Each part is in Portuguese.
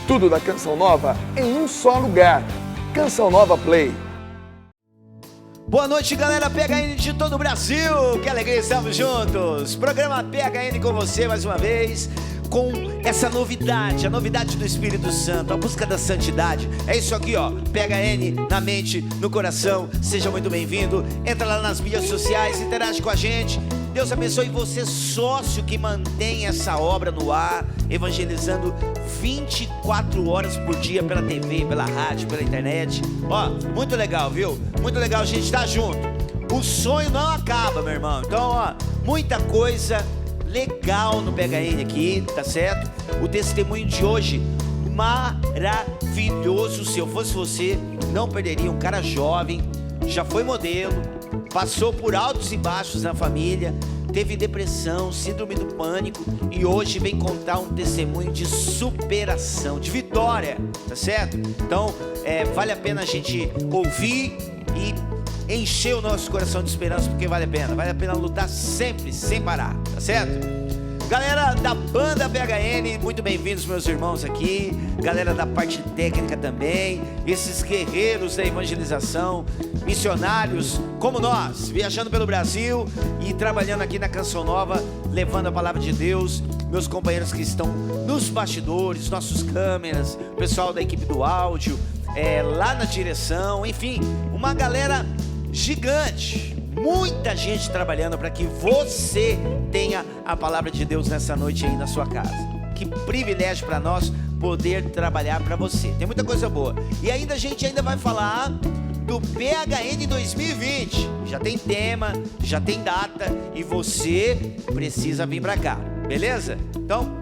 Tudo da Canção Nova em um só lugar. Canção Nova Play. Boa noite, galera PHN de todo o Brasil. Que alegria, estamos juntos. Programa PHN com você mais uma vez, com essa novidade, a novidade do Espírito Santo, a busca da santidade. É isso aqui, ó, PHN na mente, no coração. Seja muito bem-vindo. Entra lá nas mídias sociais, interage com a gente. Deus abençoe você, sócio que mantém essa obra no ar, evangelizando 24 horas por dia pela TV, pela rádio, pela internet. Ó, muito legal, viu? Muito legal a gente estar junto. O sonho não acaba, meu irmão. Então, ó, muita coisa legal no PHN aqui, tá certo? O testemunho de hoje, maravilhoso. Se eu fosse você, não perderia. Um cara jovem, já foi modelo, passou por altos e baixos na família, teve depressão, síndrome do pânico e hoje vem contar um testemunho de superação, de vitória, tá certo? Então, vale a pena a gente ouvir e encher o nosso coração de esperança, porque vale a pena lutar sempre, sem parar, tá certo? Galera da banda PHN, muito bem-vindos, meus irmãos aqui. Galera da parte técnica também, esses guerreiros da evangelização, missionários como nós, viajando pelo Brasil e trabalhando aqui na Canção Nova, levando a palavra de Deus. Meus companheiros que estão nos bastidores, nossos câmeras, o pessoal da equipe do áudio, lá na direção, enfim, uma galera gigante. Muita gente trabalhando para que você tenha a palavra de Deus nessa noite aí na sua casa. Que privilégio para nós poder trabalhar para você. Tem muita coisa boa. E ainda a gente vai falar do PHN 2020. Já tem tema, já tem data e você precisa vir para cá, beleza? Então,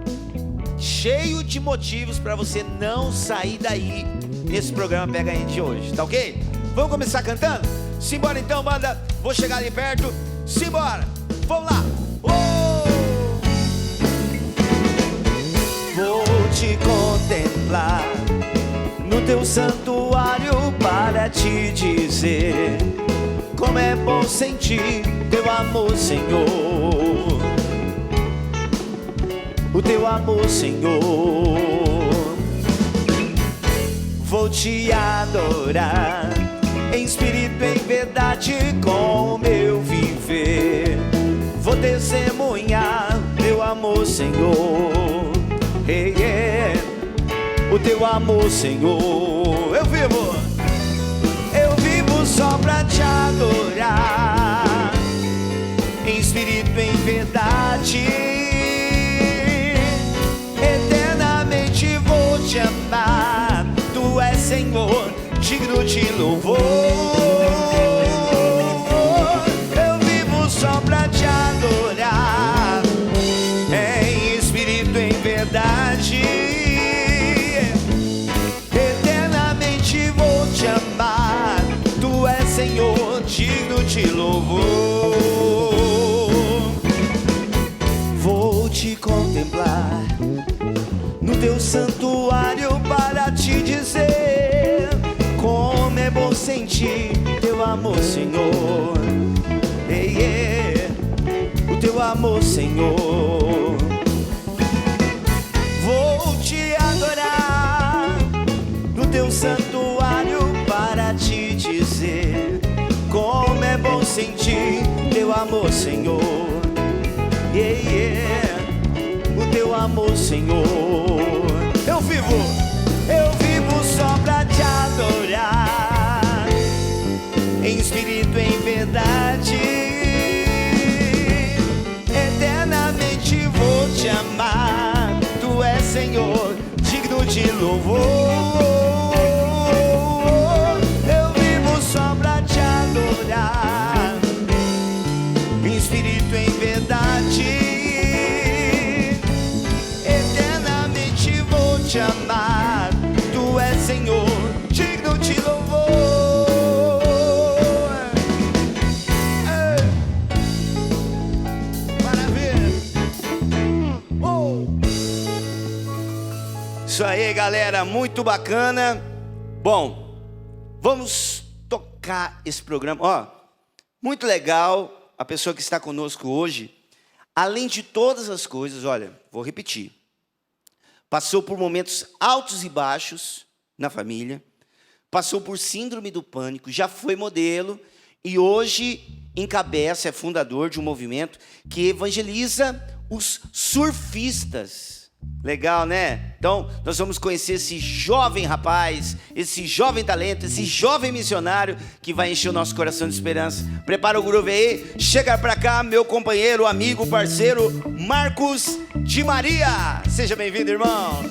cheio de motivos para você não sair daí nesse programa PHN de hoje, tá ok? Vamos começar cantando? Simbora então, banda. Vou chegar ali perto. Simbora. Vamos lá. Vou te contemplar no teu santuário para te dizer como é bom sentir teu amor, Senhor. O teu amor, Senhor. Vou te adorar em espírito, em verdade, com o meu viver. Vou testemunhar teu amor, Senhor. Hey, yeah. O teu amor, Senhor. Eu vivo só pra te adorar em espírito, em verdade. Eternamente vou te amar. Tu és Senhor, digno de louvor. Eu vivo só pra te adorar em espírito, em verdade. Eternamente vou te amar. Tu és Senhor, digno de louvor. Vou te contemplar no teu santuário para te dizer como é bom sentir teu amor, Senhor. Hey, yeah. O teu amor, Senhor. Vou te adorar no teu santuário para te dizer como é bom sentir teu amor, Senhor. Yeah, yeah. O teu amor, Senhor. Eu vivo só pra te adorar em espírito, em verdade. Eternamente vou te amar. Tu és Senhor, digno de louvor. Eu vivo só pra te adorar em espírito, em verdade. Eternamente vou te amar. Tu és Senhor, digno de louvor. Maravilha. Isso aí, galera, muito bacana. Bom, vamos tocar esse programa. Ó, muito legal a pessoa que está conosco hoje. Além de todas as coisas, olha, vou repetir. passou por momentos altos e baixos na família, passou por síndrome do pânico, já foi modelo e hoje encabeça, é fundador de um movimento que evangeliza os surfistas. Legal, né? Então, nós vamos conhecer esse jovem rapaz, esse jovem talento, esse jovem missionário que vai encher o nosso coração de esperança. Prepara o groove aí, chega pra cá, meu companheiro, amigo, parceiro, Marcos de Maria. Seja bem-vindo, irmão.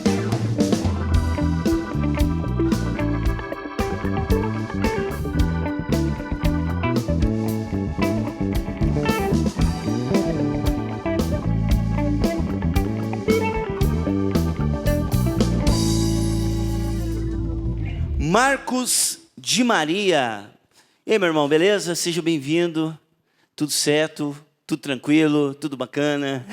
Marcos de Maria. E aí, meu irmão, beleza? Seja bem-vindo. Tudo certo? Tudo tranquilo? Tudo bacana?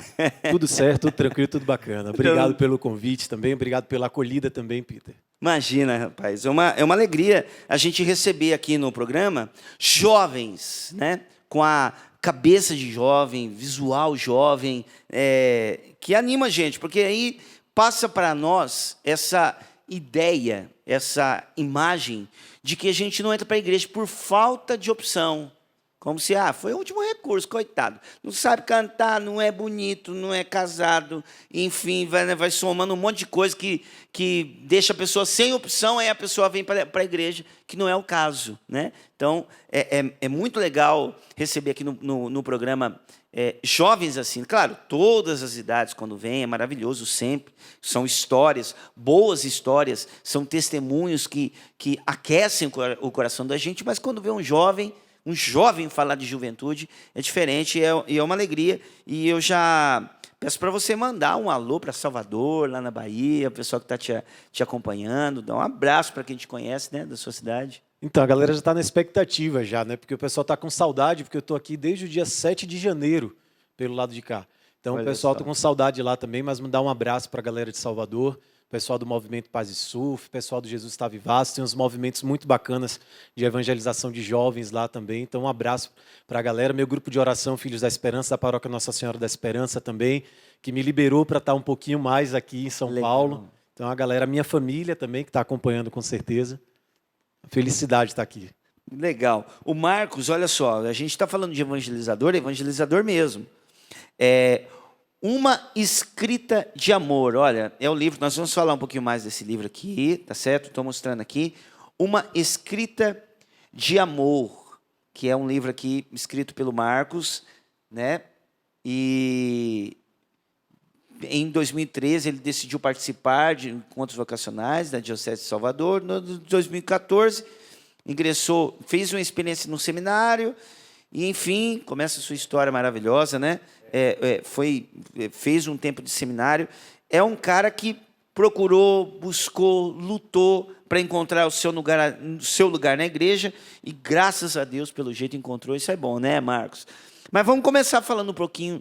Tudo certo, tudo tranquilo, tudo bacana. Obrigado pelo convite também, obrigado pela acolhida também, Peter. Imagina, rapaz, é uma alegria a gente receber aqui no programa jovens, né? Com a cabeça de jovem, visual jovem, que anima a gente, porque aí passa para nós essa ideia, essa imagem de que a gente não entra para a igreja por falta de opção. Como se, foi o último recurso, coitado. Não sabe cantar, não é bonito, não é casado, enfim, vai somando um monte de coisa que deixa a pessoa sem opção, aí a pessoa vem para a igreja, que não é o caso, né? Então, é muito legal receber aqui no programa jovens assim. Claro, todas as idades, quando vêm, é maravilhoso sempre. São histórias, boas histórias, são testemunhos que aquecem o coração da gente, mas quando vê um jovem falar de juventude é diferente e é uma alegria. E eu já peço para você mandar um alô para Salvador, lá na Bahia, o pessoal que está te acompanhando, dá um abraço para quem te conhece, né, da sua cidade. Então, a galera já está na expectativa já, né? Porque o pessoal está com saudade, porque eu estou aqui desde o dia 7 de janeiro, pelo lado de cá. Então, olha, o pessoal está com saudade lá também, mas mandar um abraço para a galera de Salvador, pessoal do Movimento Paz e Surf, pessoal do Jesus Está Vivaço, tem uns movimentos muito bacanas de evangelização de jovens lá também. Então, um abraço para a galera. Meu grupo de oração, Filhos da Esperança, da Paróquia Nossa Senhora da Esperança também, que me liberou para estar um pouquinho mais aqui em São Paulo. Então, a galera, minha família também, que está acompanhando com certeza. Felicidade estar aqui. Legal. O Marcos, olha só, a gente está falando de evangelizador mesmo. Uma Escrita de Amor. Olha, é o livro, nós vamos falar um pouquinho mais desse livro aqui, tá certo? Estou mostrando aqui. Uma Escrita de Amor, que é um livro aqui escrito pelo Marcos, né? E em 2013 ele decidiu participar de encontros vocacionais da Diocese de Salvador. Em 2014 ingressou, fez uma experiência no seminário e, enfim, começa a sua história maravilhosa, né? Fez um tempo de seminário. É um cara que procurou, buscou, lutou para encontrar o seu lugar na igreja e, graças a Deus, pelo jeito encontrou. Isso é bom, né, Marcos? Mas vamos começar falando um pouquinho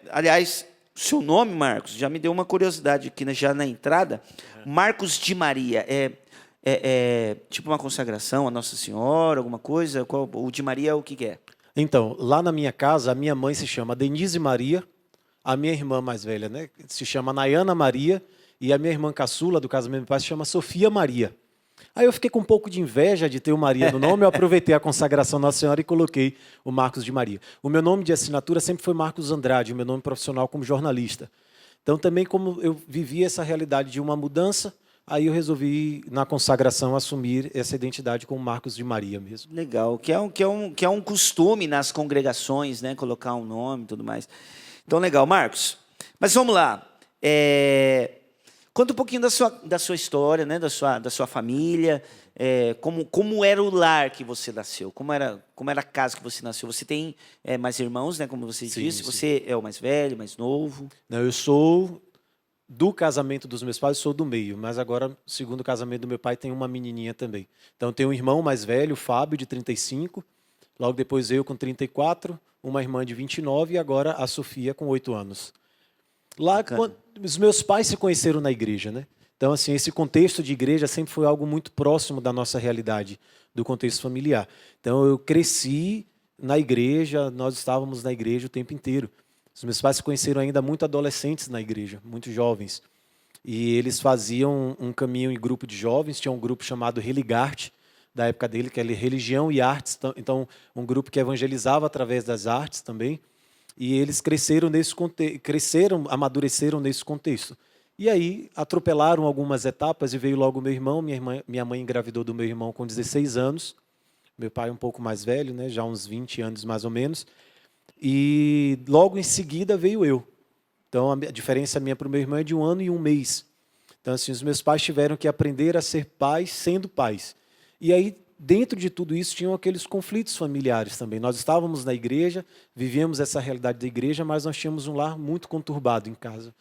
aliás, seu nome, Marcos, já me deu uma curiosidade aqui, já na entrada. Marcos de Maria, tipo uma consagração a Nossa Senhora, alguma coisa? O de Maria, o que é? Então, lá na minha casa, a minha mãe se chama Denise Maria, a minha irmã mais velha, né, se chama Nayana Maria, e a minha irmã caçula, do casamento do meu pai, se chama Sofia Maria. Aí eu fiquei com um pouco de inveja de ter o Maria no nome, eu aproveitei a consagração Nossa Senhora e coloquei o Marcos de Maria. O meu nome de assinatura sempre foi Marcos Andrade, o meu nome profissional como jornalista. Então, também como eu vivi essa realidade de uma mudança, aí eu resolvi, na consagração, assumir essa identidade como Marcos de Maria mesmo. Legal, que é um costume nas congregações, né? Colocar um nome e tudo mais. Então, legal. Marcos, mas vamos lá. Conta um pouquinho da sua história, né? Da sua família, como era o lar que você nasceu, como era a casa que você nasceu. Você tem mais irmãos, né? Como você disse, sim. Você é o mais velho, mais novo? Não, eu sou do casamento dos meus pais, sou do meio, mas agora, segundo o casamento do meu pai, tem uma menininha também. Então, tem um irmão mais velho, o Fábio, de 35, logo depois eu com 34, uma irmã de 29 e agora a Sofia com 8 anos. Lá, quando os meus pais se conheceram na igreja, né? Então, assim, esse contexto de igreja sempre foi algo muito próximo da nossa realidade, do contexto familiar. Então, eu cresci na igreja, nós estávamos na igreja o tempo inteiro. Os meus pais se conheceram ainda muito adolescentes na igreja, muito jovens. e eles faziam um caminho em grupo de jovens. Tinha um grupo chamado Religarte, da época dele, que é Religião e Artes. Então, um grupo que evangelizava através das artes também. E eles cresceram nesse amadureceram nesse contexto. E aí atropelaram algumas etapas e veio logo meu irmão. Minha mãe engravidou do meu irmão com 16 anos. Meu pai um pouco mais velho, né, já uns 20 anos mais ou menos. E logo em seguida veio eu. Então, a diferença minha para o meu irmão é de 1 ano e 1 mês. Então, assim, os meus pais tiveram que aprender a ser pais sendo pais. E aí, dentro de tudo isso, tinham aqueles conflitos familiares também. Nós estávamos na igreja, vivíamos essa realidade da igreja, mas nós tínhamos um lar muito conturbado em casa.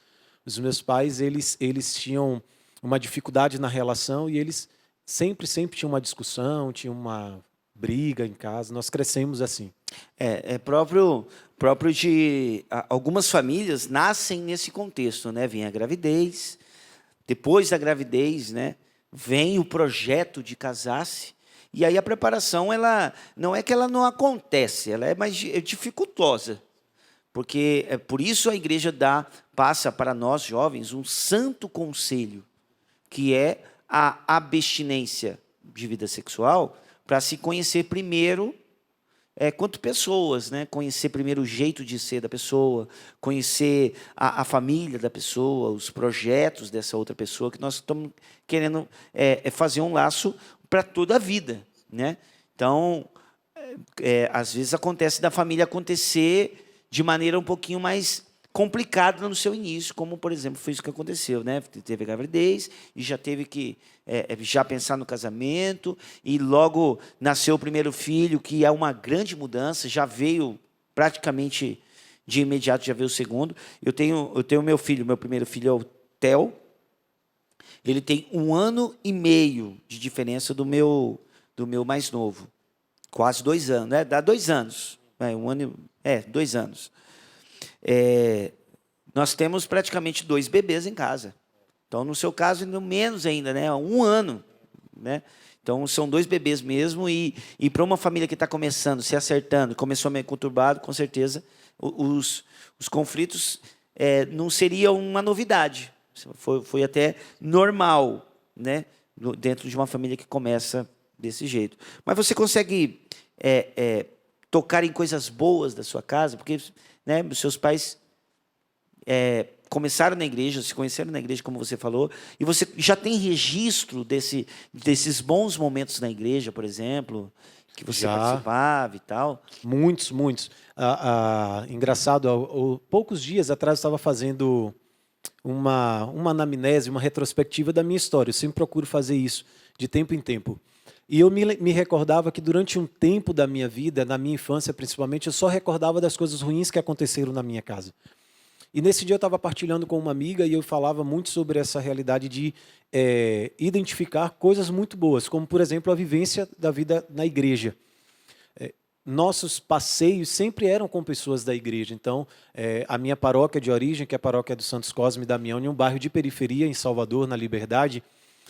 Os meus pais, eles tinham uma dificuldade na relação e eles sempre tinham uma discussão, tinham uma briga em casa. Nós crescemos assim. É próprio de... Algumas famílias nascem nesse contexto, né? Vem a gravidez, depois da gravidez, né, vem o projeto de casar-se, e aí a preparação, ela não é que ela não acontece, ela é mais dificultosa. Porque por isso a igreja passa para nós jovens um santo conselho, que é a abstinência de vida sexual, para se conhecer primeiro quanto pessoas, né? Conhecer primeiro o jeito de ser da pessoa, conhecer a família da pessoa, os projetos dessa outra pessoa, que nós estamos querendo fazer um laço para toda a vida, né? Então, às vezes acontece da família acontecer de maneira um pouquinho mais complicada no seu início, como, por exemplo, foi isso que aconteceu, né? Teve a gravidez e já teve que já pensar no casamento, e logo nasceu o primeiro filho, que é uma grande mudança, já veio praticamente de imediato, já veio o segundo. Eu tenho meu filho, meu primeiro filho é o Theo, ele tem 1 ano e meio de diferença do meu mais novo, quase 2 anos, né? Dá 2 anos, 2 anos. Nós temos praticamente 2 bebês em casa. Então, no seu caso, no menos ainda, né? 1 ano, né? Então, são 2 bebês mesmo, e para uma família que está começando, se acertando, começou meio conturbado, com certeza, os conflitos não seriam uma novidade. Foi até normal, né? Dentro de uma família que começa desse jeito. Mas você consegue tocar em coisas boas da sua casa? Porque, né, os seus pais começaram na igreja, se conheceram na igreja, como você falou, e você já tem registro desses bons momentos na igreja, por exemplo, que você participava e tal? Muitos. Engraçado, poucos dias atrás eu estava fazendo uma anamnese, uma retrospectiva da minha história. Eu sempre procuro fazer isso, de tempo em tempo. E eu me recordava que durante um tempo da minha vida, na minha infância principalmente, eu só recordava das coisas ruins que aconteceram na minha casa. E nesse dia eu estava partilhando com uma amiga e eu falava muito sobre essa realidade de identificar coisas muito boas, como, por exemplo, a vivência da vida na igreja. Nossos passeios sempre eram com pessoas da igreja. Então, a minha paróquia de origem, que é a paróquia do Santos Cosme e Damião, em um bairro de periferia, em Salvador, na Liberdade,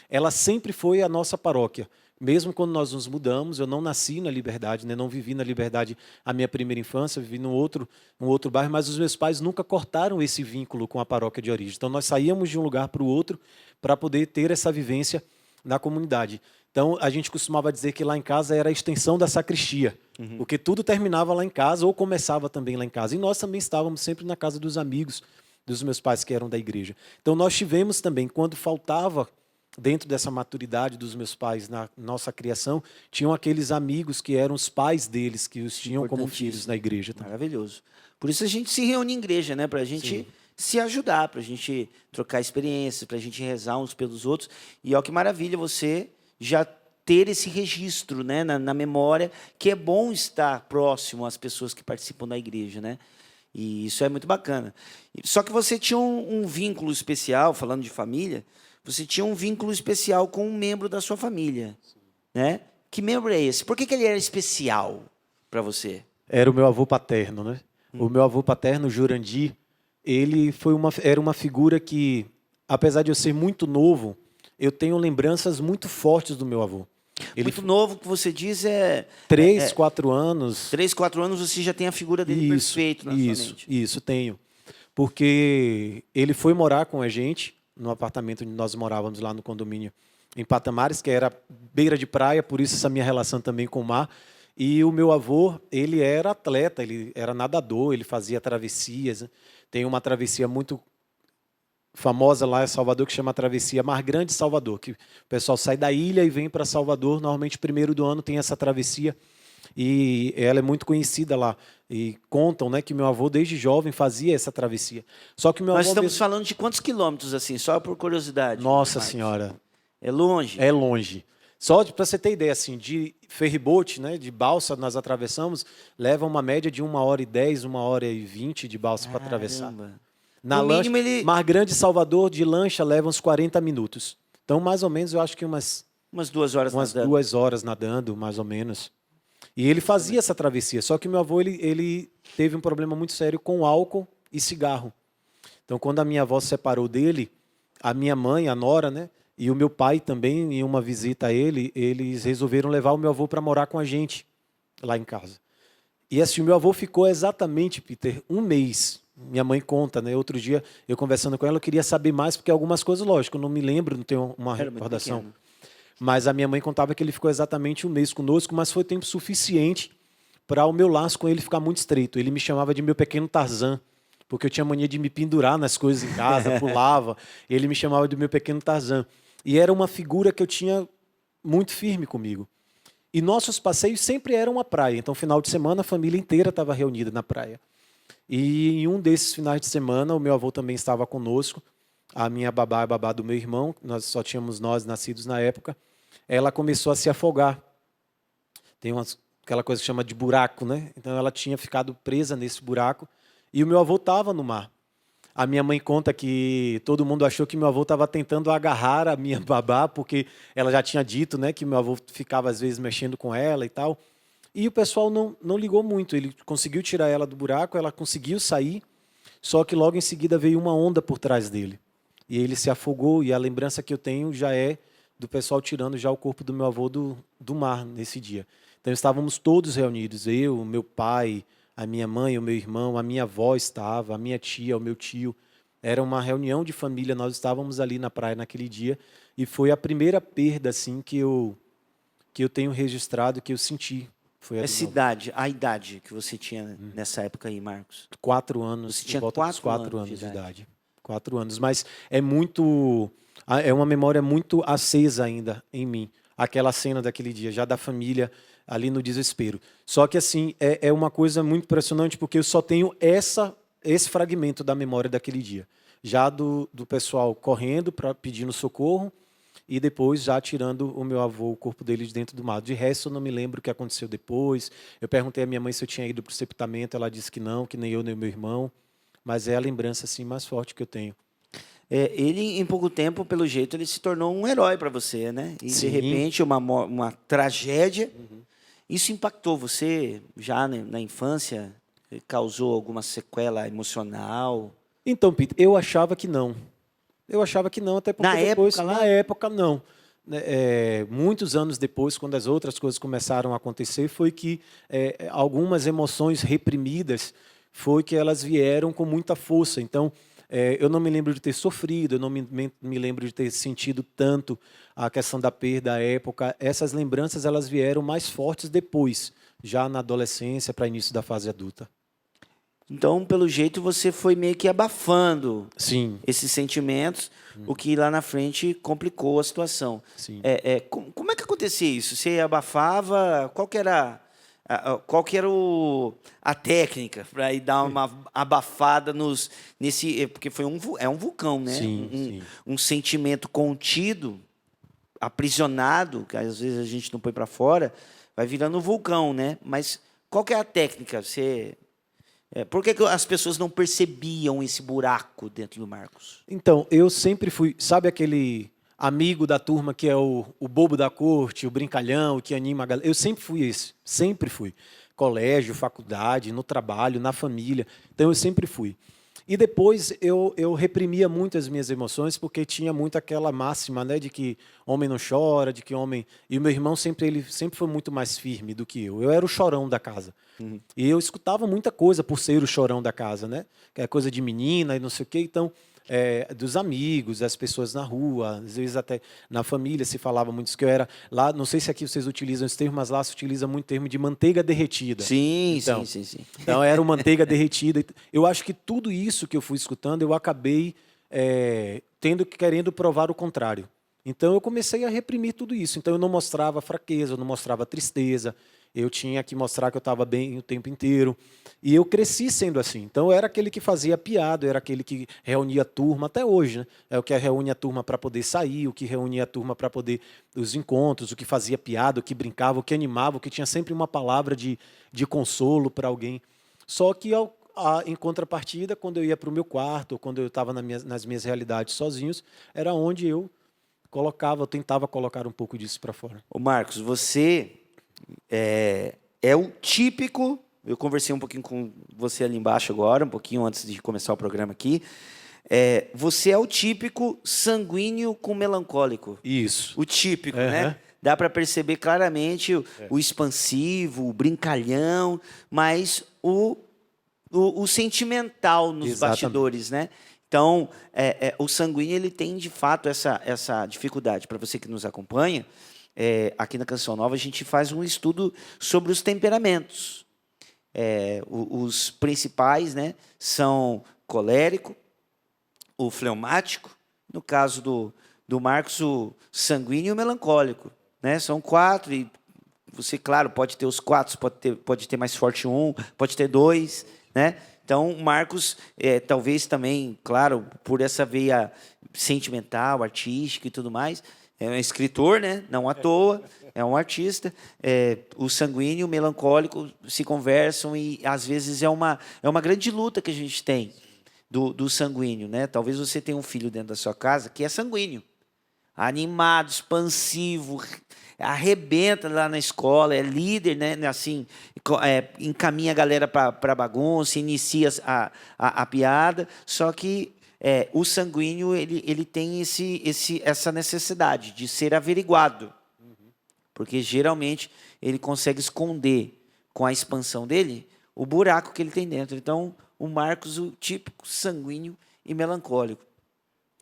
ela sempre foi a nossa paróquia. Mesmo quando nós nos mudamos, eu não nasci na Liberdade, né? Não vivi na Liberdade a minha primeira infância, vivi num outro bairro, mas os meus pais nunca cortaram esse vínculo com a paróquia de origem. Então, nós saíamos de um lugar para o outro para poder ter essa vivência na comunidade. Então, a gente costumava dizer que lá em casa era a extensão da sacristia, porque tudo terminava lá em casa ou começava também lá em casa. E nós também estávamos sempre na casa dos amigos dos meus pais que eram da igreja. Então, nós tivemos também, quando faltava, dentro dessa maturidade dos meus pais na nossa criação, tinham aqueles amigos que eram os pais deles, que os tinham como filhos na igreja. Maravilhoso. Por isso a gente se reúne em igreja, né? Para a gente se ajudar, para a gente trocar experiências, para a gente rezar uns pelos outros. E olha que maravilha você já ter esse registro, né, na memória, que é bom estar próximo às pessoas que participam da igreja, né? E isso é muito bacana. Só que você tinha um vínculo especial, falando de família, você tinha um vínculo especial com um membro da sua família, né? Que membro é esse? Por que ele era especial para você? Era o meu avô paterno, né? O meu avô paterno, Jurandir, ele era uma figura que, apesar de eu ser muito novo, eu tenho lembranças muito fortes do meu avô. Muito novo, que você diz 3, 4 anos. 3, 4 anos você já tem a figura dele perfeito na sua mente. Isso, tenho. Porque ele foi morar com a gente no apartamento onde nós morávamos lá no condomínio em Patamares, que era beira de praia, por isso essa minha relação também com o mar. E o meu avô, ele era atleta, ele era nadador, ele fazia travessias, né? Tem uma travessia muito famosa lá em Salvador, que chama a Travessia Mar Grande Salvador, que o pessoal sai da ilha e vem para Salvador. Normalmente, primeiro do ano tem essa travessia, e ela é muito conhecida lá. E contam, né, que meu avô, desde jovem, fazia essa travessia. Só que meu Nós avô estamos falando de quantos quilômetros, assim, só por curiosidade? Nossa Marcos? Senhora, É longe? é longe. Só para você ter ideia, assim, de ferryboat, né, de balsa, nós atravessamos, leva uma média de 1h10, 1h20 de balsa para atravessar. Caramba. Na No lancha, mínimo, ele- Mar Grande Salvador, de lancha, leva uns 40 minutos. Então, mais ou menos, eu acho que umas 2 horas nadando. 2 horas nadando, mais ou menos. E ele fazia essa travessia. Só que meu avô, ele teve um problema muito sério com álcool e cigarro. Então, quando a minha avó se separou dele, a minha mãe, a nora, né, e o meu pai também, em uma visita a ele, eles resolveram levar o meu avô para morar com a gente, lá em casa. E assim, o meu avô ficou exatamente, Peter, um mês. Minha mãe conta, né? Outro dia, eu conversando com ela, eu queria saber mais, porque algumas coisas, lógico, eu não me lembro, não tenho uma Era muito recordação. pequeno. Mas a minha mãe contava que ele ficou exatamente um mês conosco, mas foi tempo suficiente para o meu laço com ele ficar muito estreito. Ele me chamava de meu pequeno Tarzan, porque eu tinha mania de me pendurar nas coisas em casa, pulava. Ele me chamava de meu pequeno Tarzan. E era uma figura que eu tinha muito firme comigo. E nossos passeios sempre eram à praia. Então, final de semana, a família inteira estava reunida na praia. E em um desses finais de semana, o meu avô também estava conosco. A minha babá, a babá do meu irmão, nós só tínhamos nós nascidos na época, ela começou a se afogar. Tem aquela coisa que chama de buraco, né? Então ela tinha ficado presa nesse buraco e o meu avô estava no mar. A minha mãe conta que todo mundo achou que meu avô estava tentando agarrar a minha babá, porque ela já tinha dito, né, que meu avô ficava às vezes mexendo com ela e tal. E o pessoal não ligou muito. Ele conseguiu tirar ela do buraco, ela conseguiu sair, só que logo em seguida veio uma onda por trás dele. E ele se afogou, e a lembrança que eu tenho já é do pessoal tirando já o corpo do meu avô do mar nesse dia. Então estávamos todos reunidos, eu, meu pai, a minha mãe, o meu irmão, a minha avó estava, a minha tia, o meu tio. Era uma reunião de família, nós estávamos ali na praia naquele dia, e foi a primeira perda assim que eu tenho registrado, que eu senti. Foi Essa idade, a idade que você tinha nessa época aí, Marcos? 4 anos, Você tinha por volta dos 4 4 anos anos de de idade. 4 anos, mas é uma memória muito acesa ainda em mim, aquela cena daquele dia, já da família ali no desespero. Só que assim, é uma coisa muito impressionante, porque eu só tenho esse fragmento da memória daquele dia, já do pessoal correndo, pedindo socorro, e depois já tirando o meu avô, o corpo dele de dentro do mar. De resto, eu não me lembro o que aconteceu depois. Eu perguntei à minha mãe se eu tinha ido para o sepultamento, ela disse que não, que nem eu, nem o meu irmão. Mas é a lembrança assim, mais forte que eu tenho. Ele, em pouco tempo, pelo jeito, ele se tornou um herói para você, né? E, Sim. de repente, uma tragédia. Isso impactou você já na infância? Causou alguma sequela emocional? Então, Peter, eu achava que não. Eu achava que não, até porque Na depois, época lá? na época, não. Muitos anos depois, quando as outras coisas começaram a acontecer, foi que algumas emoções reprimidas foi que elas vieram com muita força. Então, eu não me lembro de ter sofrido, eu não me lembro de ter sentido tanto a questão da perda à época. Essas lembranças elas vieram mais fortes depois, já na adolescência, para início da fase adulta. Então, pelo jeito, você foi meio que abafando Sim. esses sentimentos, o que lá na frente complicou a situação. Sim. Como é que acontecia isso? Você abafava? Qual que era a técnica para ir dar uma abafada porque é um vulcão, né? Sim, sim. Um sentimento contido, aprisionado, que às vezes a gente não põe para fora, vai virando um vulcão, né? Mas qual que é a técnica? Por que as pessoas não percebiam esse buraco dentro do Marcos? Então, eu sempre fui, sabe aquele amigo da turma que é o bobo da corte, o brincalhão, que anima a galera? Eu sempre fui esse, sempre fui. Colégio, faculdade, no trabalho, na família. Então, eu sempre fui. E depois eu reprimia muito as minhas emoções, porque tinha muito aquela máxima, né, de que homem não chora, de que homem... E o meu irmão ele sempre foi muito mais firme do que eu. Eu era o chorão da casa. Uhum. E eu escutava muita coisa por ser o chorão da casa, né? Que é coisa de menina e não sei o quê. Então, dos amigos, das pessoas na rua, às vezes até na família se falava muito isso, que eu era lá, não sei se aqui vocês utilizam esse termo, mas lá se utiliza muito o termo de manteiga derretida. Sim. Então era uma manteiga derretida. Eu acho que tudo isso que eu fui escutando, eu acabei querendo provar o contrário. Então eu comecei a reprimir tudo isso. Então eu não mostrava fraqueza, eu não mostrava tristeza, eu tinha que mostrar que eu estava bem o tempo inteiro. E eu cresci sendo assim. Então eu era aquele que fazia piada, eu era aquele que reunia a turma, até hoje, né? É o que reúne a turma para poder sair, o que reunia a turma para poder os encontros, o que fazia piada, o que brincava, o que animava, o que tinha sempre uma palavra de consolo para alguém. Só que em contrapartida, quando eu ia para o meu quarto, ou quando eu estava nas minhas realidades sozinhos, era onde eu tentava colocar um pouco disso para fora. Ô Marcos, você é o típico... Eu conversei um pouquinho com você ali embaixo agora, um pouquinho antes de começar o programa aqui. Você é o típico sanguíneo com melancólico. Isso. O típico, né? Dá para perceber claramente o expansivo, o brincalhão, mas o sentimental nos bastidores, né? Então, o sanguíneo ele tem, de fato, essa dificuldade. Para você que nos acompanha, aqui na Canção Nova, a gente faz um estudo sobre os temperamentos. Os principais, né, são colérico, o fleumático, no caso do Marcos, o sanguíneo e o melancólico. Né? São 4, e você, claro, pode ter os 4, pode ter mais forte um, pode ter 2, né? Então, o Marcos, talvez também, claro, por essa veia sentimental, artística e tudo mais, é um escritor, né? Não à toa, é um artista. O sanguíneo e o melancólico se conversam e, às vezes, é uma grande luta que a gente tem do sanguíneo, né? Talvez você tenha um filho dentro da sua casa que é sanguíneo, animado, expansivo, arrebenta lá na escola, é líder, né? Assim, encaminha a galera para bagunça, inicia a piada, só que o sanguíneo ele tem essa necessidade de ser averiguado, porque geralmente ele consegue esconder com a expansão dele o buraco que ele tem dentro. Então, o Marcos, o típico sanguíneo e melancólico.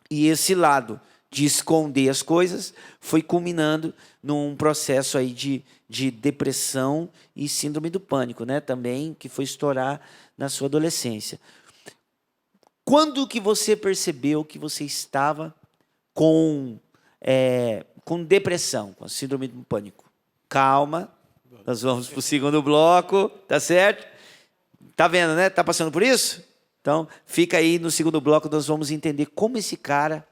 E esse lado de esconder as coisas foi culminando num processo aí de depressão e síndrome do pânico, né? Também, que foi estourar na sua adolescência. Quando que você percebeu que você estava com depressão, com síndrome do pânico? Calma, nós vamos para o segundo bloco, tá certo? Tá vendo, né? Tá passando por isso? Então, fica aí no segundo bloco, nós vamos entender como esse cara,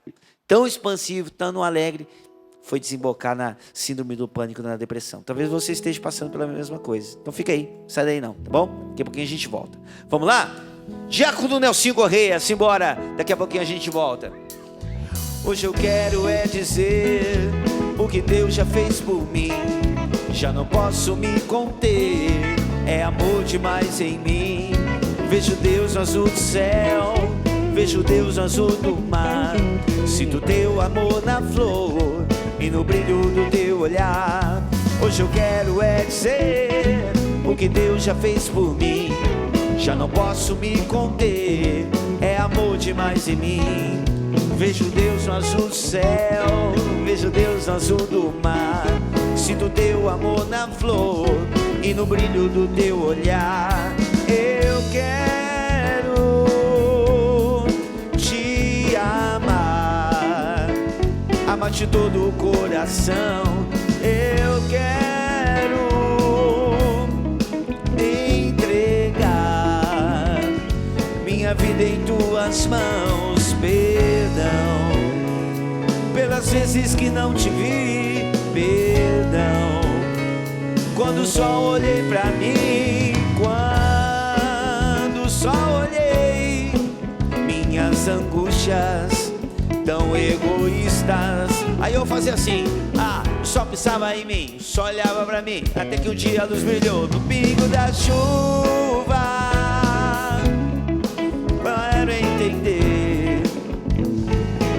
tão expansivo, tão alegre, foi desembocar na síndrome do pânico, na depressão. Talvez você esteja passando pela mesma coisa. Então fica aí, sai daí não, tá bom? Daqui a pouquinho a gente volta. Vamos lá? Diácono Nelsinho Correia, simbora. Daqui a pouquinho a gente volta. Hoje eu quero dizer o que Deus já fez por mim. Já não posso me conter, é amor demais em mim. Vejo Deus no azul do céu, vejo Deus no azul do mar. Sinto teu amor na flor e no brilho do teu olhar. Hoje eu quero dizer o que Deus já fez por mim. Já não posso me conter, é amor demais em mim. Vejo Deus no azul do céu, vejo Deus no azul do mar. Sinto teu amor na flor e no brilho do teu olhar. Eu quero te amar, amar de todo o coração. Eu quero entregar minha vida em tuas mãos. Perdão pelas vezes que não te vi, perdão quando só olhei pra mim, quando só olhei minhas angústias tão egoístas. Aí eu fazia assim, só pensava em mim, só olhava pra mim, até que um dia a luz brilhou no pingo da chuva. Para entender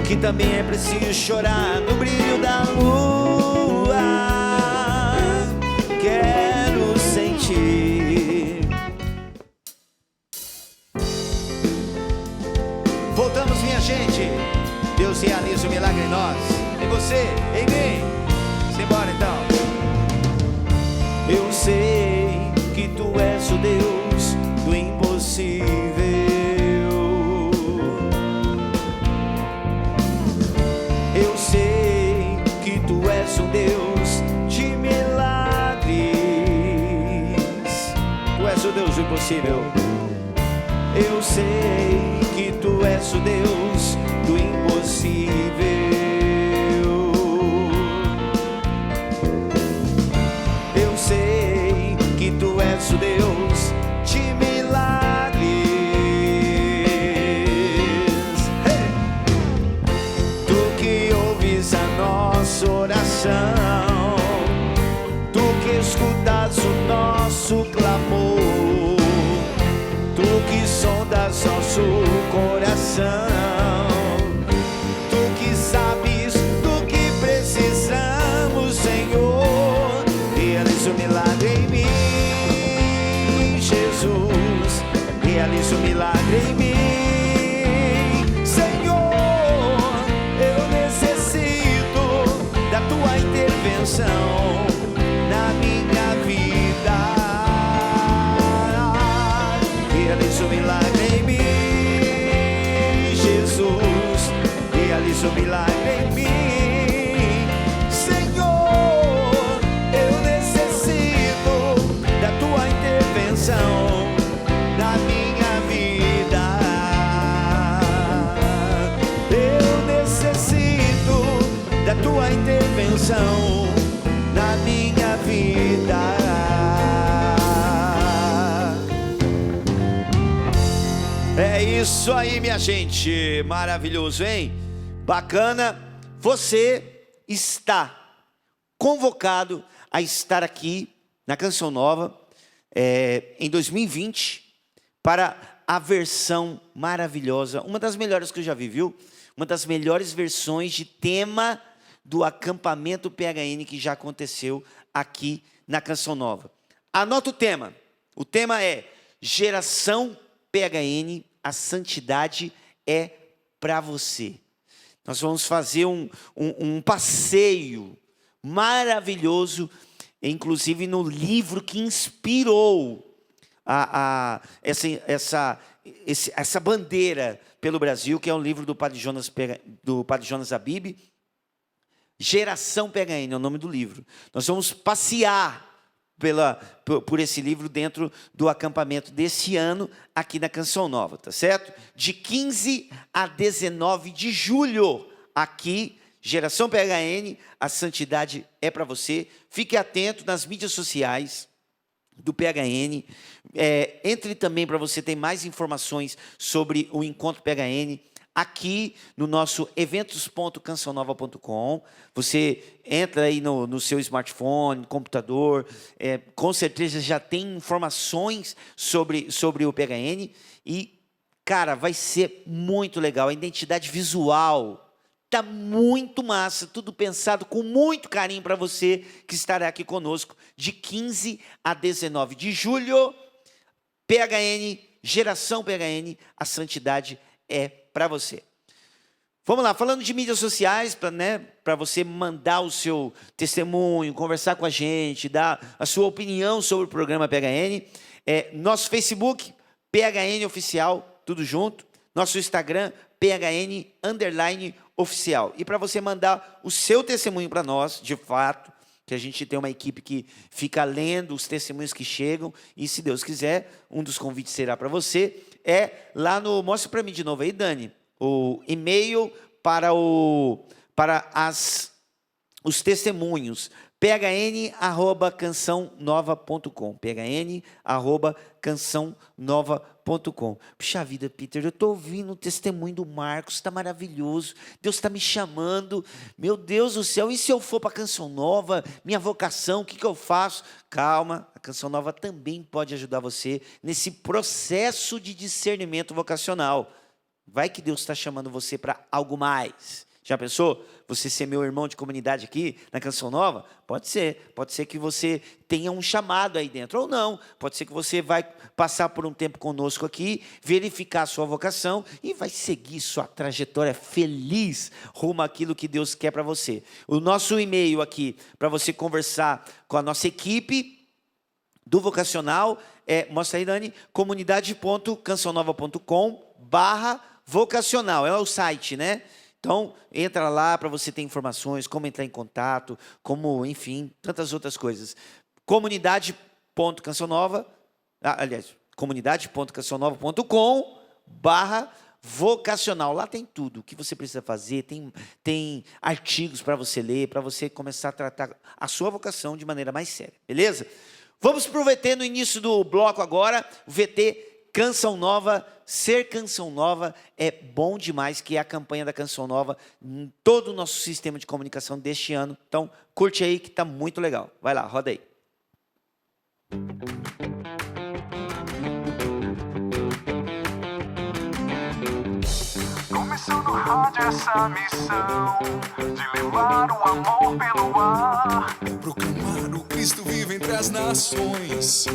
que também é preciso chorar no brilho da lua. Quero sentir. Voltamos, minha gente. Vem, simbora então. Eu sei que tu és o Deus do impossível. Eu sei que tu és um Deus de milagres. Tu és o Deus do impossível. Eu sei que tu és o Deus do impossível. Eu sei que tu és o Deus de milagres. Hey! Tu que ouves a nossa oração, tu que escutas o nosso clamor, tu que sondas nosso coração, tu que sabes do que precisamos, Senhor. Realiza o milagre em mim, Jesus. Realiza o milagre em mim, Senhor. Eu necessito da tua intervenção na minha vida. Realiza o milagre em mim, Jesus. Realiza o milagre em mim, Senhor. Eu necessito da tua intervenção na minha vida. Eu necessito da tua intervenção na minha vida. É isso aí, minha gente. Maravilhoso, hein? Bacana. Você está convocado a estar aqui na Canção Nova em 2020 para a versão maravilhosa, uma das melhores que eu já vi, viu? Uma das melhores versões de tema do acampamento PHN que já aconteceu aqui na Canção Nova. Anota o tema. O tema é Geração PHN, a santidade é para você. Nós vamos fazer um passeio maravilhoso, inclusive no livro que inspirou essa bandeira pelo Brasil, que é um livro do Padre Jonas Abib. Geração PHN é o nome do livro. Nós vamos passear por esse livro dentro do acampamento desse ano aqui na Canção Nova, tá certo? De 15 a 19 de julho, aqui, Geração PHN, a santidade é para você. Fique atento nas mídias sociais do PHN. Entre também para você ter mais informações sobre o Encontro PHN aqui no nosso eventos.cançãonova.com. Você entra aí no seu smartphone, computador, com certeza já tem informações sobre o PHN e, cara, vai ser muito legal. A identidade visual tá muito massa, tudo pensado com muito carinho para você que estará aqui conosco de 15 a 19 de julho. PHN, Geração PHN, a santidade é para você. Vamos lá, falando de mídias sociais, para você mandar o seu testemunho, conversar com a gente, dar a sua opinião sobre o programa PHN. Nosso Facebook, PHN Oficial, tudo junto. Nosso Instagram, PHN_Oficial. E para você mandar o seu testemunho para nós, de fato, que a gente tem uma equipe que fica lendo os testemunhos que chegam, e se Deus quiser, um dos convites será para você, lá no... Mostra para mim de novo aí, Dani, o e-mail para os testemunhos, phn@cançãonova.com, phn@cançãonova.com. Puxa vida, Peter, eu estou ouvindo o testemunho do Marcos, está maravilhoso, Deus está me chamando, meu Deus do céu, e se eu for para a Canção Nova, minha vocação, o que eu faço? Calma, a Canção Nova também pode ajudar você nesse processo de discernimento vocacional. Vai que Deus está chamando você para algo mais. Já pensou? Você ser meu irmão de comunidade aqui na Canção Nova? Pode ser. Pode ser que você tenha um chamado aí dentro, ou não. Pode ser que você vai passar por um tempo conosco aqui, verificar a sua vocação e vai seguir sua trajetória feliz rumo àquilo que Deus quer para você. O nosso e-mail aqui, para você conversar com a nossa equipe do vocacional, mostra aí, Dani, comunidade.cançãonova.com/vocacional. É o site, né? Então, entra lá para você ter informações, como entrar em contato, como, enfim, tantas outras coisas. comunidade.cançãonova.com/vocacional. Lá tem tudo o que você precisa fazer, tem artigos para você ler, para você começar a tratar a sua vocação de maneira mais séria, beleza? Vamos para o VT no início do bloco agora, o VT Canção Nova. Ser Canção Nova é bom demais, que é a campanha da Canção Nova em todo o nosso sistema de comunicação deste ano. Então, curte aí que está muito legal. Vai lá, roda aí. Começou no rádio essa missão de levar o amor pelo ar, proclamar o Cristo vivo entre as nações.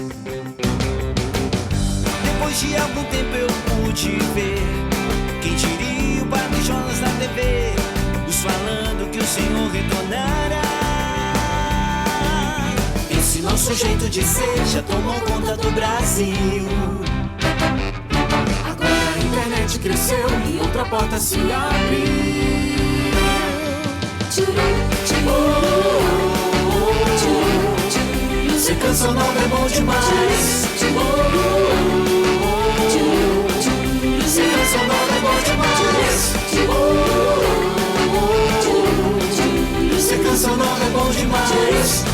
Depois de algum tempo eu pude ver, quem diria o Padre Jonas na TV, nos falando que o Senhor retornará. Esse nosso jeito de ser já tomou conta do Brasil. Agora a internet cresceu e outra porta se abriu. Ser Canção Nova é bom demais. Ser Canção Nova é bom demais. Ser Canção Nova é bom demais.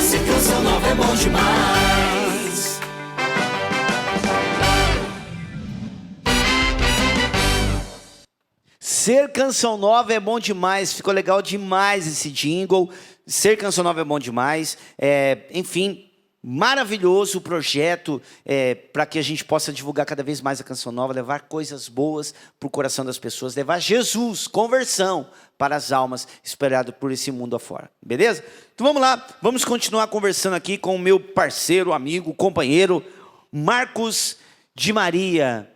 Ser Canção Nova é bom demais. Ser Canção Nova é bom demais. Ficou legal demais esse jingle. Ser Canção Nova é bom demais. Enfim, maravilhoso o projeto para que a gente possa divulgar cada vez mais a Canção Nova, levar coisas boas para o coração das pessoas, levar Jesus, conversão para as almas espalhadas por esse mundo afora. Beleza? Então vamos lá, vamos continuar conversando aqui com o meu parceiro, amigo, companheiro, Marcos de Maria.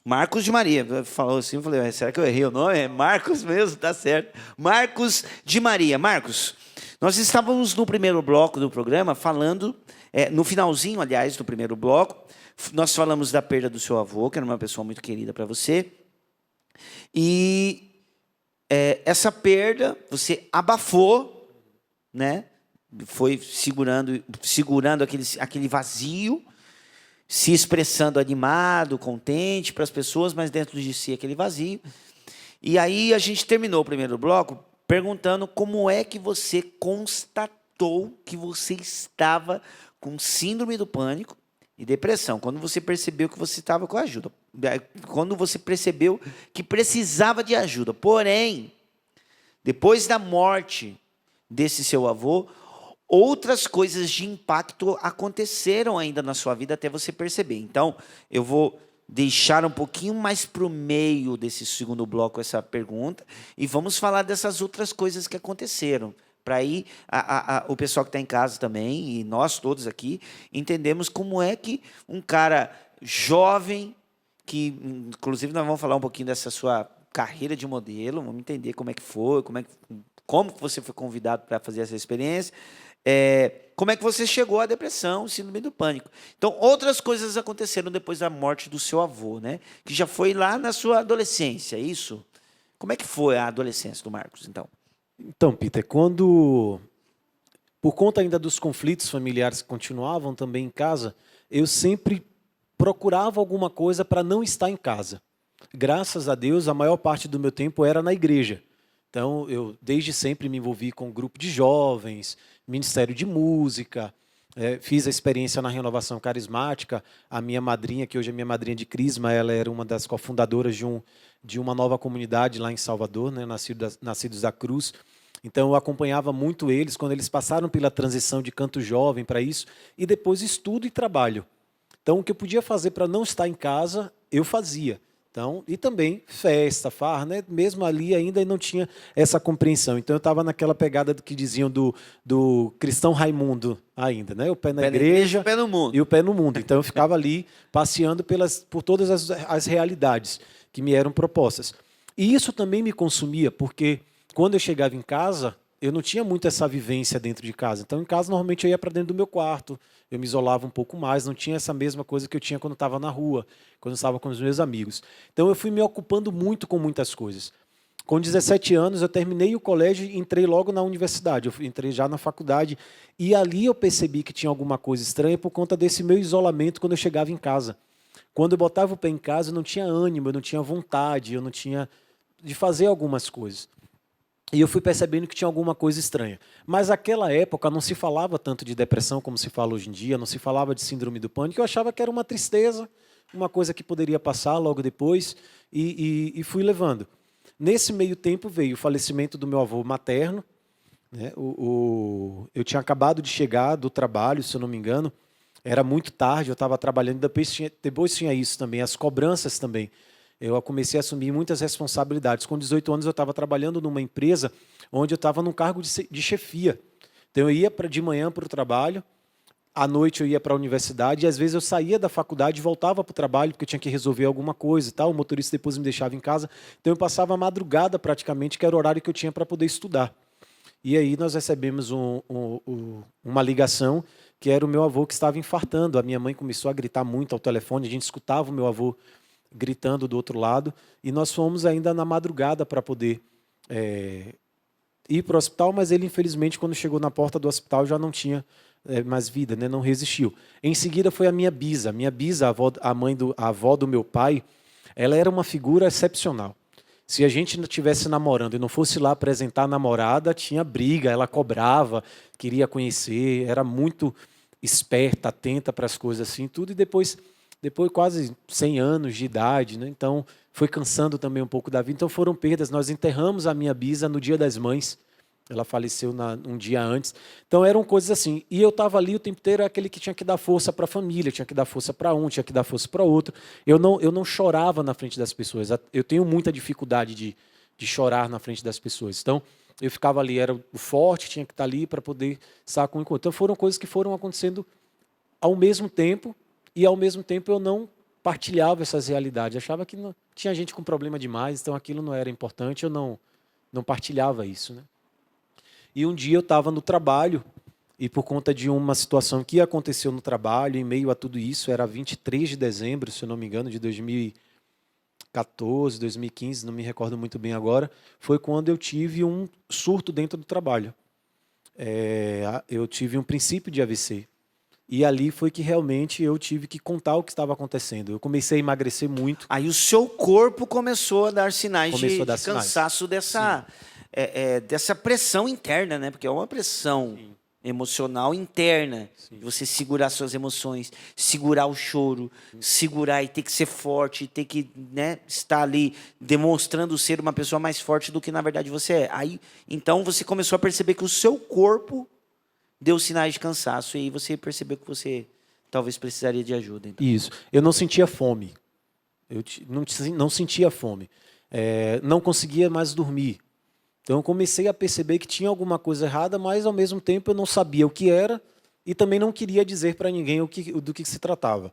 Marcos de Maria, falou assim, eu falei, será que eu errei o nome? É Marcos mesmo, tá certo. Marcos de Maria. Marcos, nós estávamos no primeiro bloco do programa falando, no finalzinho, aliás, do primeiro bloco, nós falamos da perda do seu avô, que era uma pessoa muito querida para você, e essa perda você abafou, né? Foi segurando aquele vazio, se expressando animado, contente para as pessoas, mas dentro de si aquele vazio. E aí a gente terminou o primeiro bloco perguntando como é que você constatou que você estava com síndrome do pânico e depressão. Quando você percebeu que você estava com ajuda. Quando você percebeu que precisava de ajuda. Porém, depois da morte desse seu avô, outras coisas de impacto aconteceram ainda na sua vida até você perceber. Então, eu vou deixar um pouquinho mais para o meio desse segundo bloco essa pergunta e vamos falar dessas outras coisas que aconteceram. Para aí o pessoal que está em casa também e nós todos aqui entendemos como é que um cara jovem, que inclusive nós vamos falar um pouquinho dessa sua carreira de modelo, vamos entender como é que foi, como você foi convidado para fazer essa experiência, como é que você chegou à depressão, síndrome do pânico. Então, outras coisas aconteceram depois da morte do seu avô, né? Que já foi lá na sua adolescência, isso? Como é que foi a adolescência do Marcos, então? Então, Peter, por conta ainda dos conflitos familiares que continuavam também em casa, eu sempre procurava alguma coisa para não estar em casa. Graças a Deus, a maior parte do meu tempo era na igreja. Então, eu desde sempre me envolvi com um grupo de jovens, ministério de música, fiz a experiência na renovação carismática. A minha madrinha, que hoje é minha madrinha de crisma, ela era uma das cofundadoras de uma nova comunidade lá em Salvador, né, Nascidos da Cruz. Então, eu acompanhava muito eles quando eles passaram pela transição de canto jovem para isso, e depois estudo e trabalho. Então, o que eu podia fazer para não estar em casa, eu fazia. Então, e também festa, farra, né? Mesmo ali ainda não tinha essa compreensão. Então eu estava naquela pegada que diziam do cristão Raimundo ainda, né? O pé na igreja, o pé no mundo. e o pé no mundo. Então eu ficava ali passeando por todas as realidades que me eram propostas. E isso também me consumia, porque quando eu chegava em casa, eu não tinha muito essa vivência dentro de casa. Então em casa normalmente eu ia para dentro do meu quarto, eu me isolava um pouco mais, não tinha essa mesma coisa que eu tinha quando estava na rua, quando eu estava com os meus amigos. Então eu fui me ocupando muito com muitas coisas. Com 17 anos eu terminei o colégio e entrei logo na universidade, eu entrei já na faculdade, e ali eu percebi que tinha alguma coisa estranha por conta desse meu isolamento quando eu chegava em casa. Quando eu botava o pé em casa eu não tinha ânimo, eu não tinha vontade, eu não tinha de fazer algumas coisas. E eu fui percebendo que tinha alguma coisa estranha. Mas naquela época não se falava tanto de depressão como se fala hoje em dia, não se falava de síndrome do pânico, eu achava que era uma tristeza, uma coisa que poderia passar logo depois, e fui levando. Nesse meio tempo veio o falecimento do meu avô materno, né? Eu tinha acabado de chegar do trabalho, se eu não me engano, era muito tarde, eu estava trabalhando, depois tinha isso também, as cobranças também. Eu comecei a assumir muitas responsabilidades. Com 18 anos, eu estava trabalhando numa empresa onde eu estava num cargo de chefia. Então, eu ia de manhã para o trabalho, à noite eu ia para a universidade, e às vezes eu saía da faculdade e voltava para o trabalho, porque eu tinha que resolver alguma coisa e tal. O motorista depois me deixava em casa. Então, eu passava a madrugada praticamente, que era o horário que eu tinha para poder estudar. E aí nós recebemos uma ligação, que era o meu avô que estava infartando. A minha mãe começou a gritar muito ao telefone, a gente escutava o meu avô gritando do outro lado, e nós fomos ainda na madrugada para poder ir para o hospital, mas ele, infelizmente, quando chegou na porta do hospital, já não tinha mais vida, né? Não resistiu. Em seguida foi a minha bisa. A minha bisa, a avó do meu pai, ela era uma figura excepcional. Se a gente estivesse namorando e não fosse lá apresentar a namorada, tinha briga, ela cobrava, queria conhecer, era muito esperta, atenta para as coisas assim, tudo, e depois quase 100 anos de idade, né? Então foi cansando também um pouco da vida. Então foram perdas. Nós enterramos a minha bisa no Dia das Mães. Ela faleceu um dia antes. Então eram coisas assim. E eu estava ali o tempo inteiro, aquele que tinha que dar força para a família, tinha que dar força para um, tinha que dar força para outro. Eu não chorava na frente das pessoas. Eu tenho muita dificuldade de chorar na frente das pessoas. Então eu ficava ali, era o forte, tinha que estar ali para poder estar com o encontro. Então foram coisas que foram acontecendo ao mesmo tempo. E, ao mesmo tempo, eu não partilhava essas realidades. Achava que não, tinha gente com problema demais, então aquilo não era importante, eu não partilhava isso, né? E um dia eu estava no trabalho, e por conta de uma situação que aconteceu no trabalho, em meio a tudo isso, era 23 de dezembro, se eu não me engano, de 2014, 2015, não me recordo muito bem agora, foi quando eu tive um surto dentro do trabalho. Eu tive um princípio de AVC. E ali foi que realmente eu tive que contar o que estava acontecendo. Eu comecei a emagrecer muito. Aí o seu corpo começou a dar sinais de sinais. cansaço dessa pressão interna, né? Porque é uma pressão emocional interna. Sim. Você segurar suas emoções, segurar o choro, segurar e ter que ser forte, ter que, né, estar ali demonstrando ser uma pessoa mais forte do que na verdade você é. Aí, então você começou a perceber que o seu corpo deu sinais de cansaço, e aí você percebeu que você talvez precisaria de ajuda. Então. Isso. Eu não sentia fome. Não sentia fome. Não conseguia mais dormir. Então eu comecei a perceber que tinha alguma coisa errada, mas ao mesmo tempo eu não sabia o que era e também não queria dizer para ninguém do que se tratava.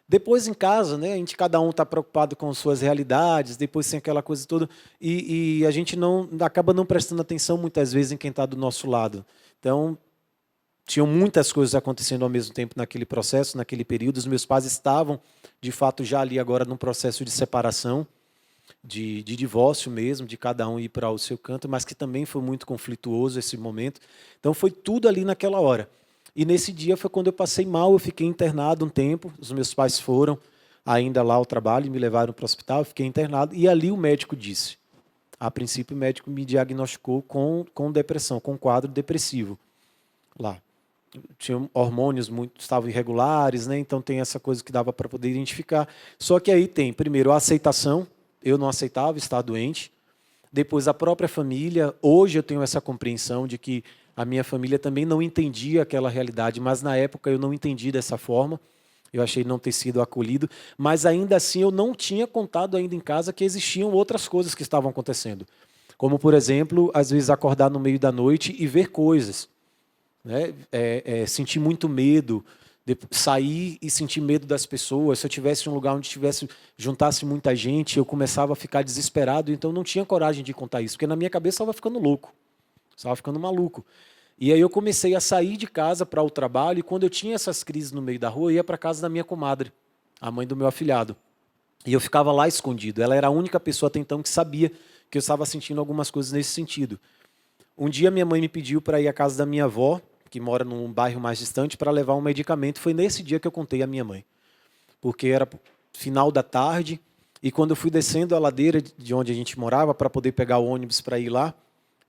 Depois em casa, né, cada um está preocupado com suas realidades, depois tem aquela coisa toda, e a gente acaba não prestando atenção muitas vezes em quem está do nosso lado. Então, tinham muitas coisas acontecendo ao mesmo tempo naquele processo, naquele período. Os meus pais estavam, de fato, já ali agora num processo de separação, de divórcio mesmo, de cada um ir para o seu canto, mas que também foi muito conflituoso esse momento. Então foi tudo ali naquela hora. E nesse dia foi quando eu passei mal, eu fiquei internado um tempo, os meus pais foram ainda lá ao trabalho, me levaram para o hospital, eu fiquei internado, e ali o médico disse, a princípio o médico me diagnosticou com depressão, com quadro depressivo lá. Tinha hormônios estavam irregulares, né? Então tem essa coisa que dava para poder identificar. Só que aí tem, primeiro, a aceitação. Eu não aceitava estar doente. Depois, a própria família. Hoje eu tenho essa compreensão de que a minha família também não entendia aquela realidade, mas na época eu não entendi dessa forma. eu achei não ter sido acolhido, mas ainda assim eu não tinha contado ainda em casa que existiam outras coisas que estavam acontecendo. Como, por exemplo, às vezes acordar no meio da noite e ver coisas, né? Sentir muito medo, sair e sentir medo das pessoas. Se eu tivesse um lugar onde juntasse muita gente, eu começava a ficar desesperado, então eu não tinha coragem de contar isso, porque na minha cabeça eu estava ficando louco, estava ficando maluco. E aí eu comecei a sair de casa para o trabalho, e quando eu tinha essas crises no meio da rua, eu ia para a casa da minha comadre, a mãe do meu afilhado. E eu ficava lá escondido. Ela era a única pessoa até então que sabia que eu estava sentindo algumas coisas nesse sentido. Um dia minha mãe me pediu para ir à casa da minha avó, que mora num bairro mais distante, para levar um medicamento. Foi nesse dia que eu contei à minha mãe. Porque era final da tarde, e quando eu fui descendo a ladeira de onde a gente morava para poder pegar o ônibus para ir lá,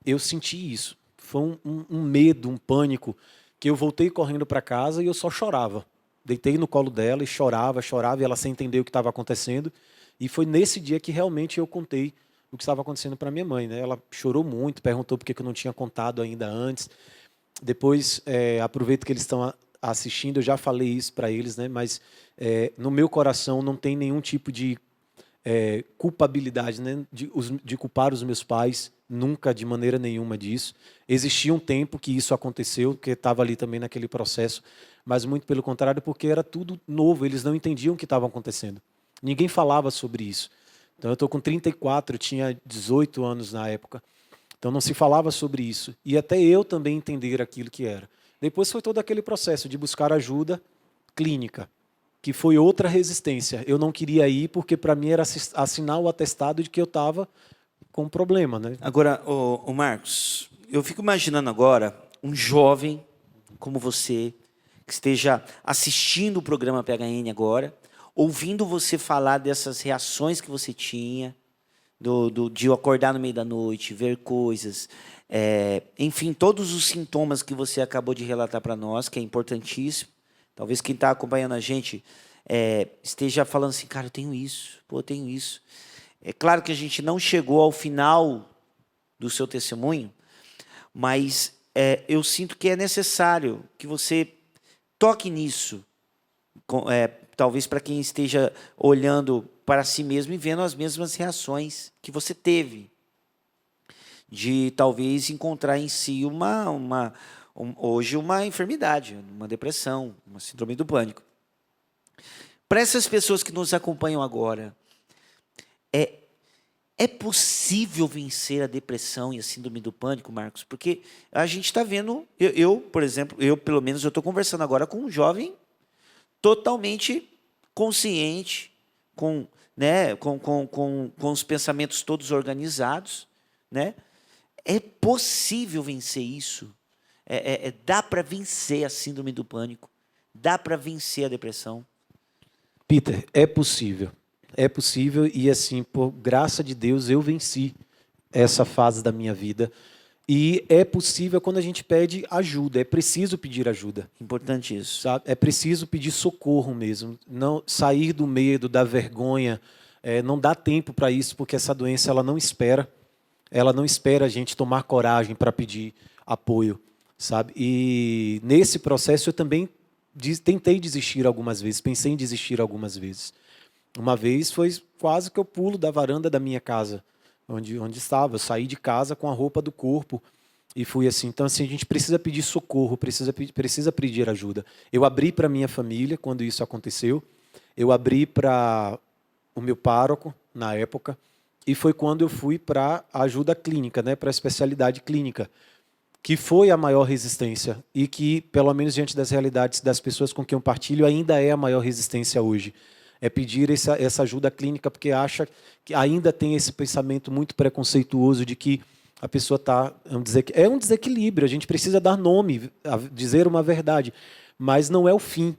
eu senti isso. Foi um medo, um pânico, que eu voltei correndo para casa e eu só chorava. Deitei no colo dela e chorava, e ela sem entender o que estava acontecendo. E foi nesse dia que realmente eu contei o que estava acontecendo para minha mãe, né? Ela chorou muito, perguntou por que eu não tinha contado ainda antes. Depois, aproveito que eles estão assistindo, eu já falei isso para eles, né? Mas no meu coração não tem nenhum tipo de culpabilidade, né? De culpar os meus pais, nunca, de maneira nenhuma disso. Existia um tempo que isso aconteceu, que estava ali também naquele processo, mas muito pelo contrário, porque era tudo novo, eles não entendiam o que estava acontecendo. Ninguém falava sobre isso. Então eu estou com 34, eu tinha 18 anos na época, então não se falava sobre isso. E até eu também entender aquilo que era. Depois foi todo aquele processo de buscar ajuda clínica, que foi outra resistência. Eu não queria ir porque para mim era assinar o atestado de que eu estava com um problema, né? Agora, o Marcos, eu fico imaginando agora um jovem como você, que esteja assistindo o programa PHN agora, ouvindo você falar dessas reações que você tinha, de acordar no meio da noite, ver coisas, enfim, todos os sintomas que você acabou de relatar para nós, que é importantíssimo. Talvez quem está acompanhando a gente esteja falando assim, cara, eu tenho isso, pô, eu tenho isso. É claro que a gente não chegou ao final do seu testemunho, mas eu sinto que é necessário que você toque nisso, talvez para quem esteja olhando para si mesmo e vendo as mesmas reações que você teve, de talvez encontrar em si hoje uma enfermidade, uma depressão, uma síndrome do pânico. Para essas pessoas que nos acompanham agora, é possível vencer a depressão e a síndrome do pânico, Marcos? Porque a gente está vendo, por exemplo, pelo menos eu estou conversando agora com um jovem totalmente consciente, com os pensamentos todos organizados, né? É possível vencer isso. Dá para vencer a síndrome do pânico. Dá para vencer a depressão. Peter, é possível. É possível e, assim, por graça de Deus, eu venci essa fase da minha vida. E é possível quando a gente pede ajuda. É preciso pedir ajuda. Importante isso. Sabe? É preciso pedir socorro mesmo. Não sair do medo, da vergonha. Não dá tempo para isso, porque essa doença ela não espera. Ela não espera a gente tomar coragem para pedir apoio, sabe? E nesse processo eu também tentei desistir algumas vezes, pensei em desistir algumas vezes. Uma vez foi quase que eu pulo da varanda da minha casa, onde estava. Eu saí de casa com a roupa do corpo e fui assim. Então, assim, a gente precisa pedir socorro, precisa pedir ajuda. Eu abri para a minha família quando isso aconteceu. Eu abri para o meu pároco, na época, e foi quando eu fui para a ajuda clínica, né, para a especialidade clínica, que foi a maior resistência e que, pelo menos diante das realidades das pessoas com quem eu partilho, ainda é a maior resistência hoje. É pedir essa ajuda clínica, porque acha que ainda tem esse pensamento muito preconceituoso de que a pessoa está... É um desequilíbrio, a gente precisa dar nome, dizer uma verdade, mas não é o fim.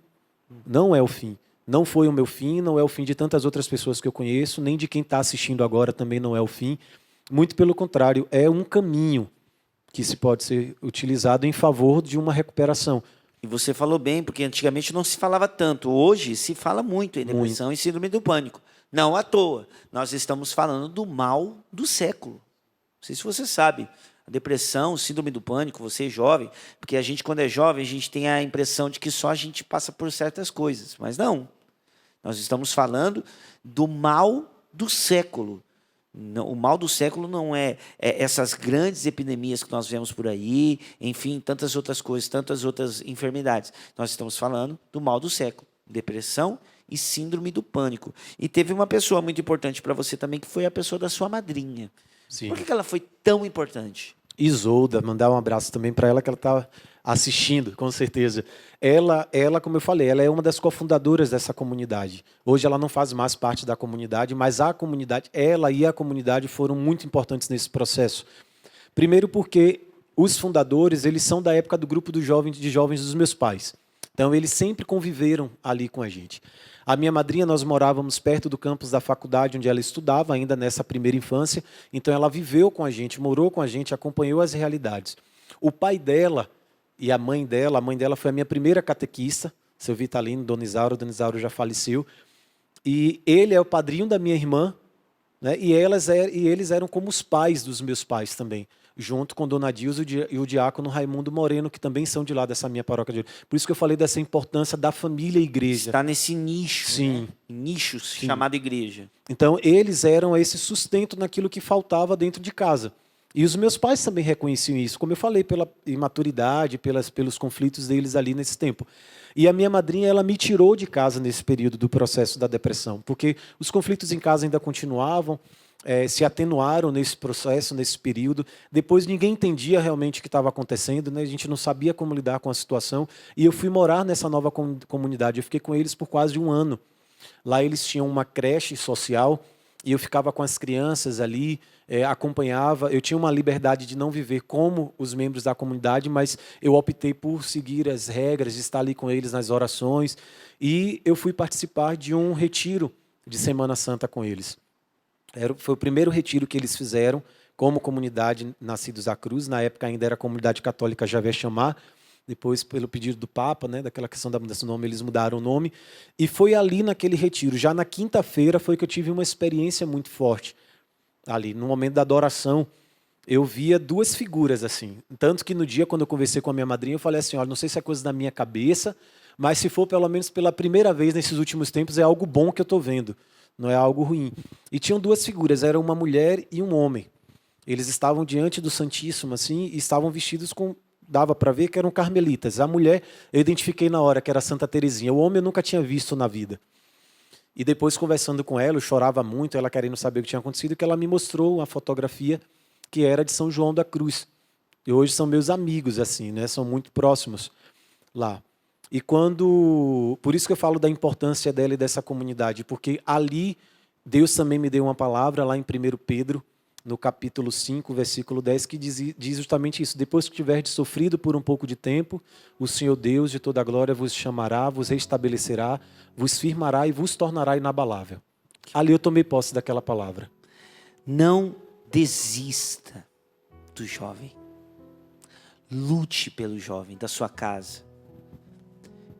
Não é o fim. Não foi o meu fim, não é o fim de tantas outras pessoas que eu conheço, nem de quem está assistindo agora também não é o fim. Muito pelo contrário, é um caminho que se pode ser utilizado em favor de uma recuperação. E você falou bem, porque antigamente não se falava tanto. Hoje se fala muito em depressão e síndrome do pânico. Não à toa. Nós estamos falando do mal do século. Não sei se você sabe. A depressão, síndrome do pânico, você é jovem, porque a gente, quando é jovem, a gente tem a impressão de que só a gente passa por certas coisas. Mas não. Nós estamos falando do mal do século. O mal do século não é essas grandes epidemias que nós vemos por aí, enfim, tantas outras coisas, tantas outras enfermidades. Nós estamos falando do mal do século, depressão e síndrome do pânico. E teve uma pessoa muito importante para você também, que foi a pessoa da sua madrinha. Sim. Por que ela foi tão importante? Isolda, mandar um abraço também para ela, que ela está assistindo, com certeza. Ela, como eu falei, ela é uma das cofundadoras dessa comunidade. Hoje ela não faz mais parte da comunidade, mas a comunidade, ela e a comunidade foram muito importantes nesse processo. Primeiro porque os fundadores, eles são da época do grupo de jovens dos meus pais. Então, eles sempre conviveram ali com a gente. A minha madrinha, nós morávamos perto do campus da faculdade onde ela estudava, ainda nessa primeira infância. Então, ela viveu com a gente, morou com a gente, acompanhou as realidades. O pai dela e a mãe dela foi a minha primeira catequista, seu Vitalino, Dona Isauro já faleceu. E ele é o padrinho da minha irmã, né? E eles eram como os pais dos meus pais também, junto com Dona Dilza e o diácono Raimundo Moreno, que também são de lá dessa minha paróquia de Ouro. Por isso que eu falei dessa importância da família e igreja. Está nesse nicho, Sim. né? Nicho chamado igreja. Então, eles eram esse sustento naquilo que faltava dentro de casa. E os meus pais também reconheciam isso, como eu falei, pela imaturidade, pelos conflitos deles ali nesse tempo. E a minha madrinha, ela me tirou de casa nesse período do processo da depressão, porque os conflitos em casa ainda continuavam, se atenuaram nesse processo, nesse período. Depois ninguém entendia realmente o que estava acontecendo, né? A gente não sabia como lidar com a situação. E eu fui morar nessa nova comunidade. Eu fiquei com eles por quase 1 ano. Lá eles tinham uma creche social e eu ficava com as crianças ali, acompanhava. Eu tinha uma liberdade de não viver como os membros da comunidade, mas eu optei por seguir as regras, de estar ali com eles nas orações. E eu fui participar de um retiro de Semana Santa com eles. Foi o primeiro retiro que eles fizeram como comunidade Nascidos à Cruz. Na época ainda era a comunidade católica Javé Chamar. Depois, pelo pedido do Papa, né, daquela questão da mudança do nome, eles mudaram o nome. E foi ali naquele retiro, já na quinta-feira, foi que eu tive uma experiência muito forte. Ali, no momento da adoração, eu via 2 figuras assim. Tanto que no dia, quando eu conversei com a minha madrinha, eu falei assim, olha, não sei se é coisa da minha cabeça, mas se for pelo menos pela primeira vez nesses últimos tempos, é algo bom que eu estou vendo. Não é algo ruim. E tinham 2 figuras, era uma mulher e um homem. Eles estavam diante do Santíssimo, assim, e estavam vestidos com... Dava para ver que eram carmelitas. A mulher, eu identifiquei na hora que era Santa Teresinha. O homem eu nunca tinha visto na vida. E depois, conversando com ela, eu chorava muito, ela querendo saber o que tinha acontecido, que ela me mostrou uma fotografia que era de São João da Cruz. E hoje são meus amigos, assim, né? São muito próximos lá. E quando... Por isso que eu falo da importância dela e dessa comunidade, porque ali Deus também me deu uma palavra, lá em 1 Pedro, no capítulo 5, versículo 10, que diz justamente isso. Depois que tiverdes sofrido por um pouco de tempo, o Senhor Deus de toda a glória vos chamará, vos restabelecerá, vos firmará e vos tornará inabalável. Ali eu tomei posse daquela palavra. Não desista do jovem. Lute pelo jovem da sua casa.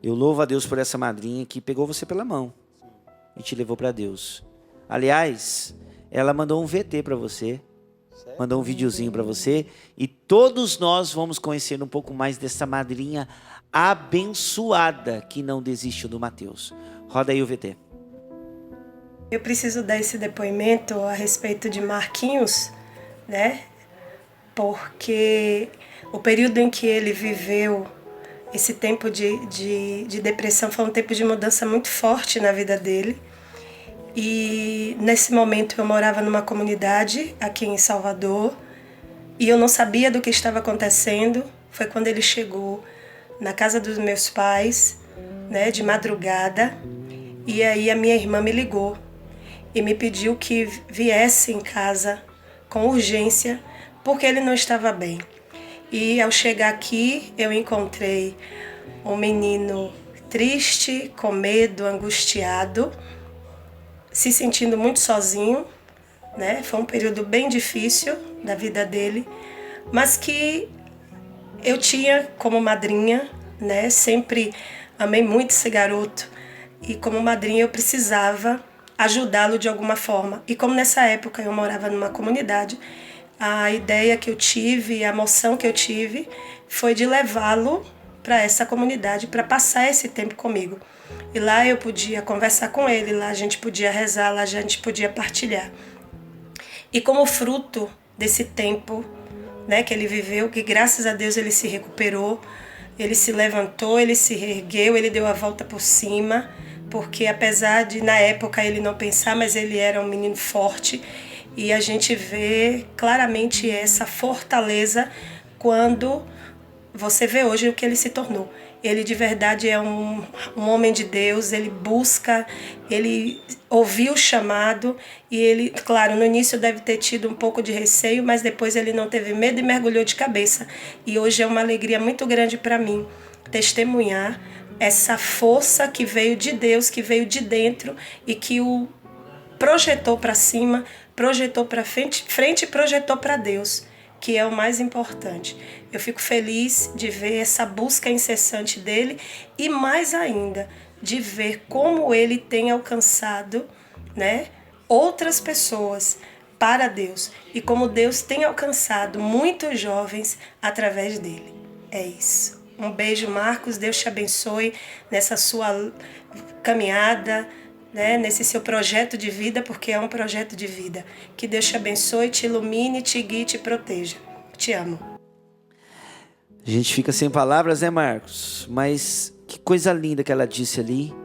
Eu louvo a Deus por essa madrinha que pegou você pela mão e te levou para Deus. Aliás, ela mandou um VT para você, mandou um videozinho para você, e todos nós vamos conhecer um pouco mais dessa madrinha abençoada que não desistiu do Mateus. Roda aí o VT. Eu preciso dar esse depoimento a respeito de Marquinhos, né? Porque o período em que ele viveu esse tempo de depressão foi um tempo de mudança muito forte na vida dele. E nesse momento eu morava numa comunidade aqui em Salvador e eu não sabia do que estava acontecendo. Foi quando ele chegou na casa dos meus pais, né, de madrugada, e aí a minha irmã me ligou e me pediu que viesse em casa com urgência porque ele não estava bem. E ao chegar aqui eu encontrei um menino triste, com medo, angustiado, se sentindo muito sozinho, né? Foi um período bem difícil da vida dele, mas que eu tinha como madrinha, né? Sempre amei muito esse garoto e como madrinha eu precisava ajudá-lo de alguma forma. E como nessa época eu morava numa comunidade, a ideia que eu tive, a moção que eu tive, foi de levá-lo para essa comunidade, para passar esse tempo comigo. E lá eu podia conversar com ele, lá a gente podia rezar, lá a gente podia partilhar. E como fruto desse tempo, né, que ele viveu, que graças a Deus ele se recuperou, ele se levantou, ele se reergueu, ele deu a volta por cima, porque apesar de na época ele não pensar, mas ele era um menino forte, e a gente vê claramente essa fortaleza quando você vê hoje o que ele se tornou. Ele de verdade é um homem de Deus, ele busca, ele ouviu o chamado e ele, claro, no início deve ter tido um pouco de receio, mas depois ele não teve medo e mergulhou de cabeça. E hoje é uma alegria muito grande para mim testemunhar essa força que veio de Deus, que veio de dentro e que o projetou para cima, projetou para frente e projetou para Deus, que é o mais importante. Eu fico feliz de ver essa busca incessante dele e mais ainda de ver como ele tem alcançado, né, outras pessoas para Deus e como Deus tem alcançado muitos jovens através dele. É isso. Um beijo, Marcos. Deus te abençoe nessa sua caminhada, né, nesse seu projeto de vida, porque é um projeto de vida. Que Deus te abençoe, te ilumine, te guie, te proteja. Te amo. A gente fica sem palavras, né, Marcos? Mas que coisa linda que ela disse ali.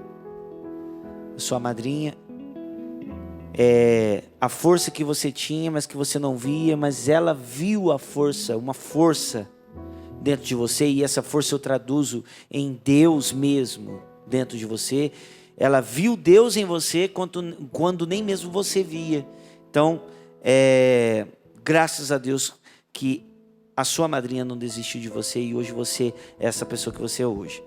Sua madrinha. A força que você tinha, mas que você não via, mas ela viu a força, uma força dentro de você, e essa força eu traduzo em Deus mesmo dentro de você. Ela viu Deus em você quando nem mesmo você via. Então, graças a Deus que a sua madrinha não desistiu de você e hoje você é essa pessoa que você é hoje.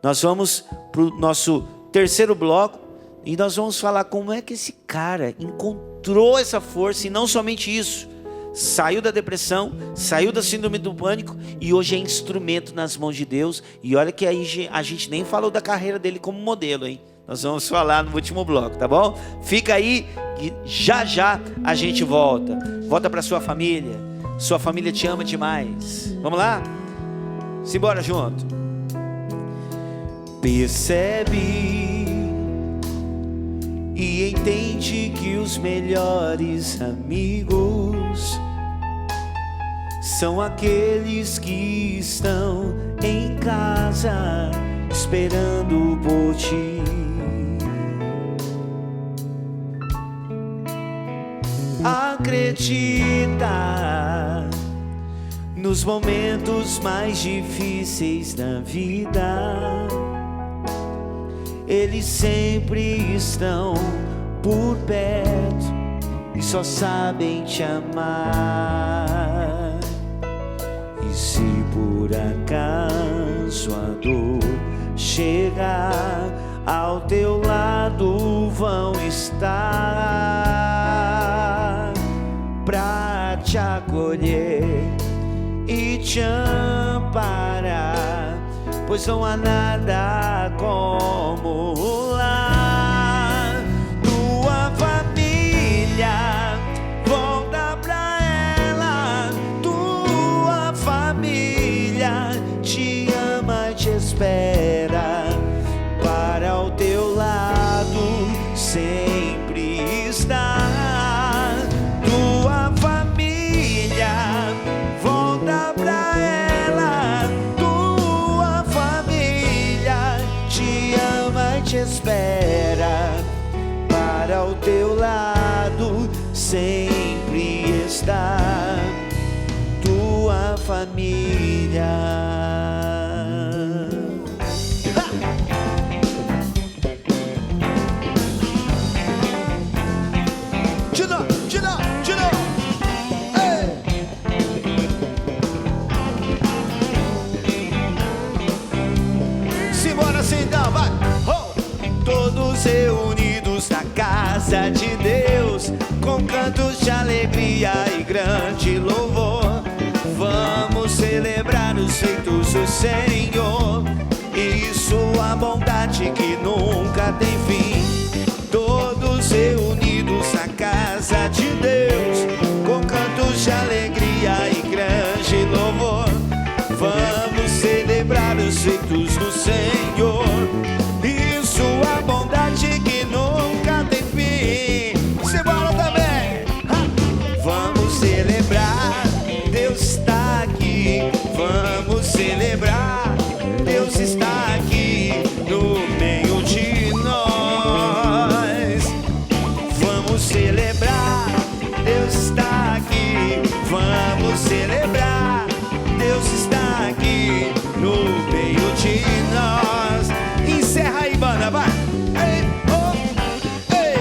Nós vamos para o nosso terceiro bloco e nós vamos falar como é que esse cara encontrou essa força e não somente isso. Saiu da depressão, saiu da síndrome do pânico e hoje é instrumento nas mãos de Deus. E olha que aí a gente nem falou da carreira dele como modelo, hein? Nós vamos falar no último bloco, tá bom? Fica aí e já já a gente volta. Volta para sua família. Sua família te ama demais. Vamos lá? Simbora junto. Percebe e entende que os melhores amigos são aqueles que estão em casa esperando por ti. Acredita nos momentos mais difíceis da vida. Eles sempre estão por perto e só sabem te amar. E se por acaso a dor chegar, ao teu lado vão estar pra te acolher e te amparar, pois não há nada como lá. Tua família, volta pra ela. Tua família te ama e te espera. Para o teu lado sempre está. Tua família, volta pra ela. Tua família te ama e te espera. Para o teu lado sempre está. Tua família. Todos reunidos na casa de Deus, com cantos de alegria e grande louvor, vamos celebrar os feitos do Senhor e sua bondade que nunca tem fim. Todos reunidos na casa de Deus, com cantos de alegria vamos celebrar. Deus está aqui no meio de nós. Encerra aí, banda, vai. Ei, oh, ei.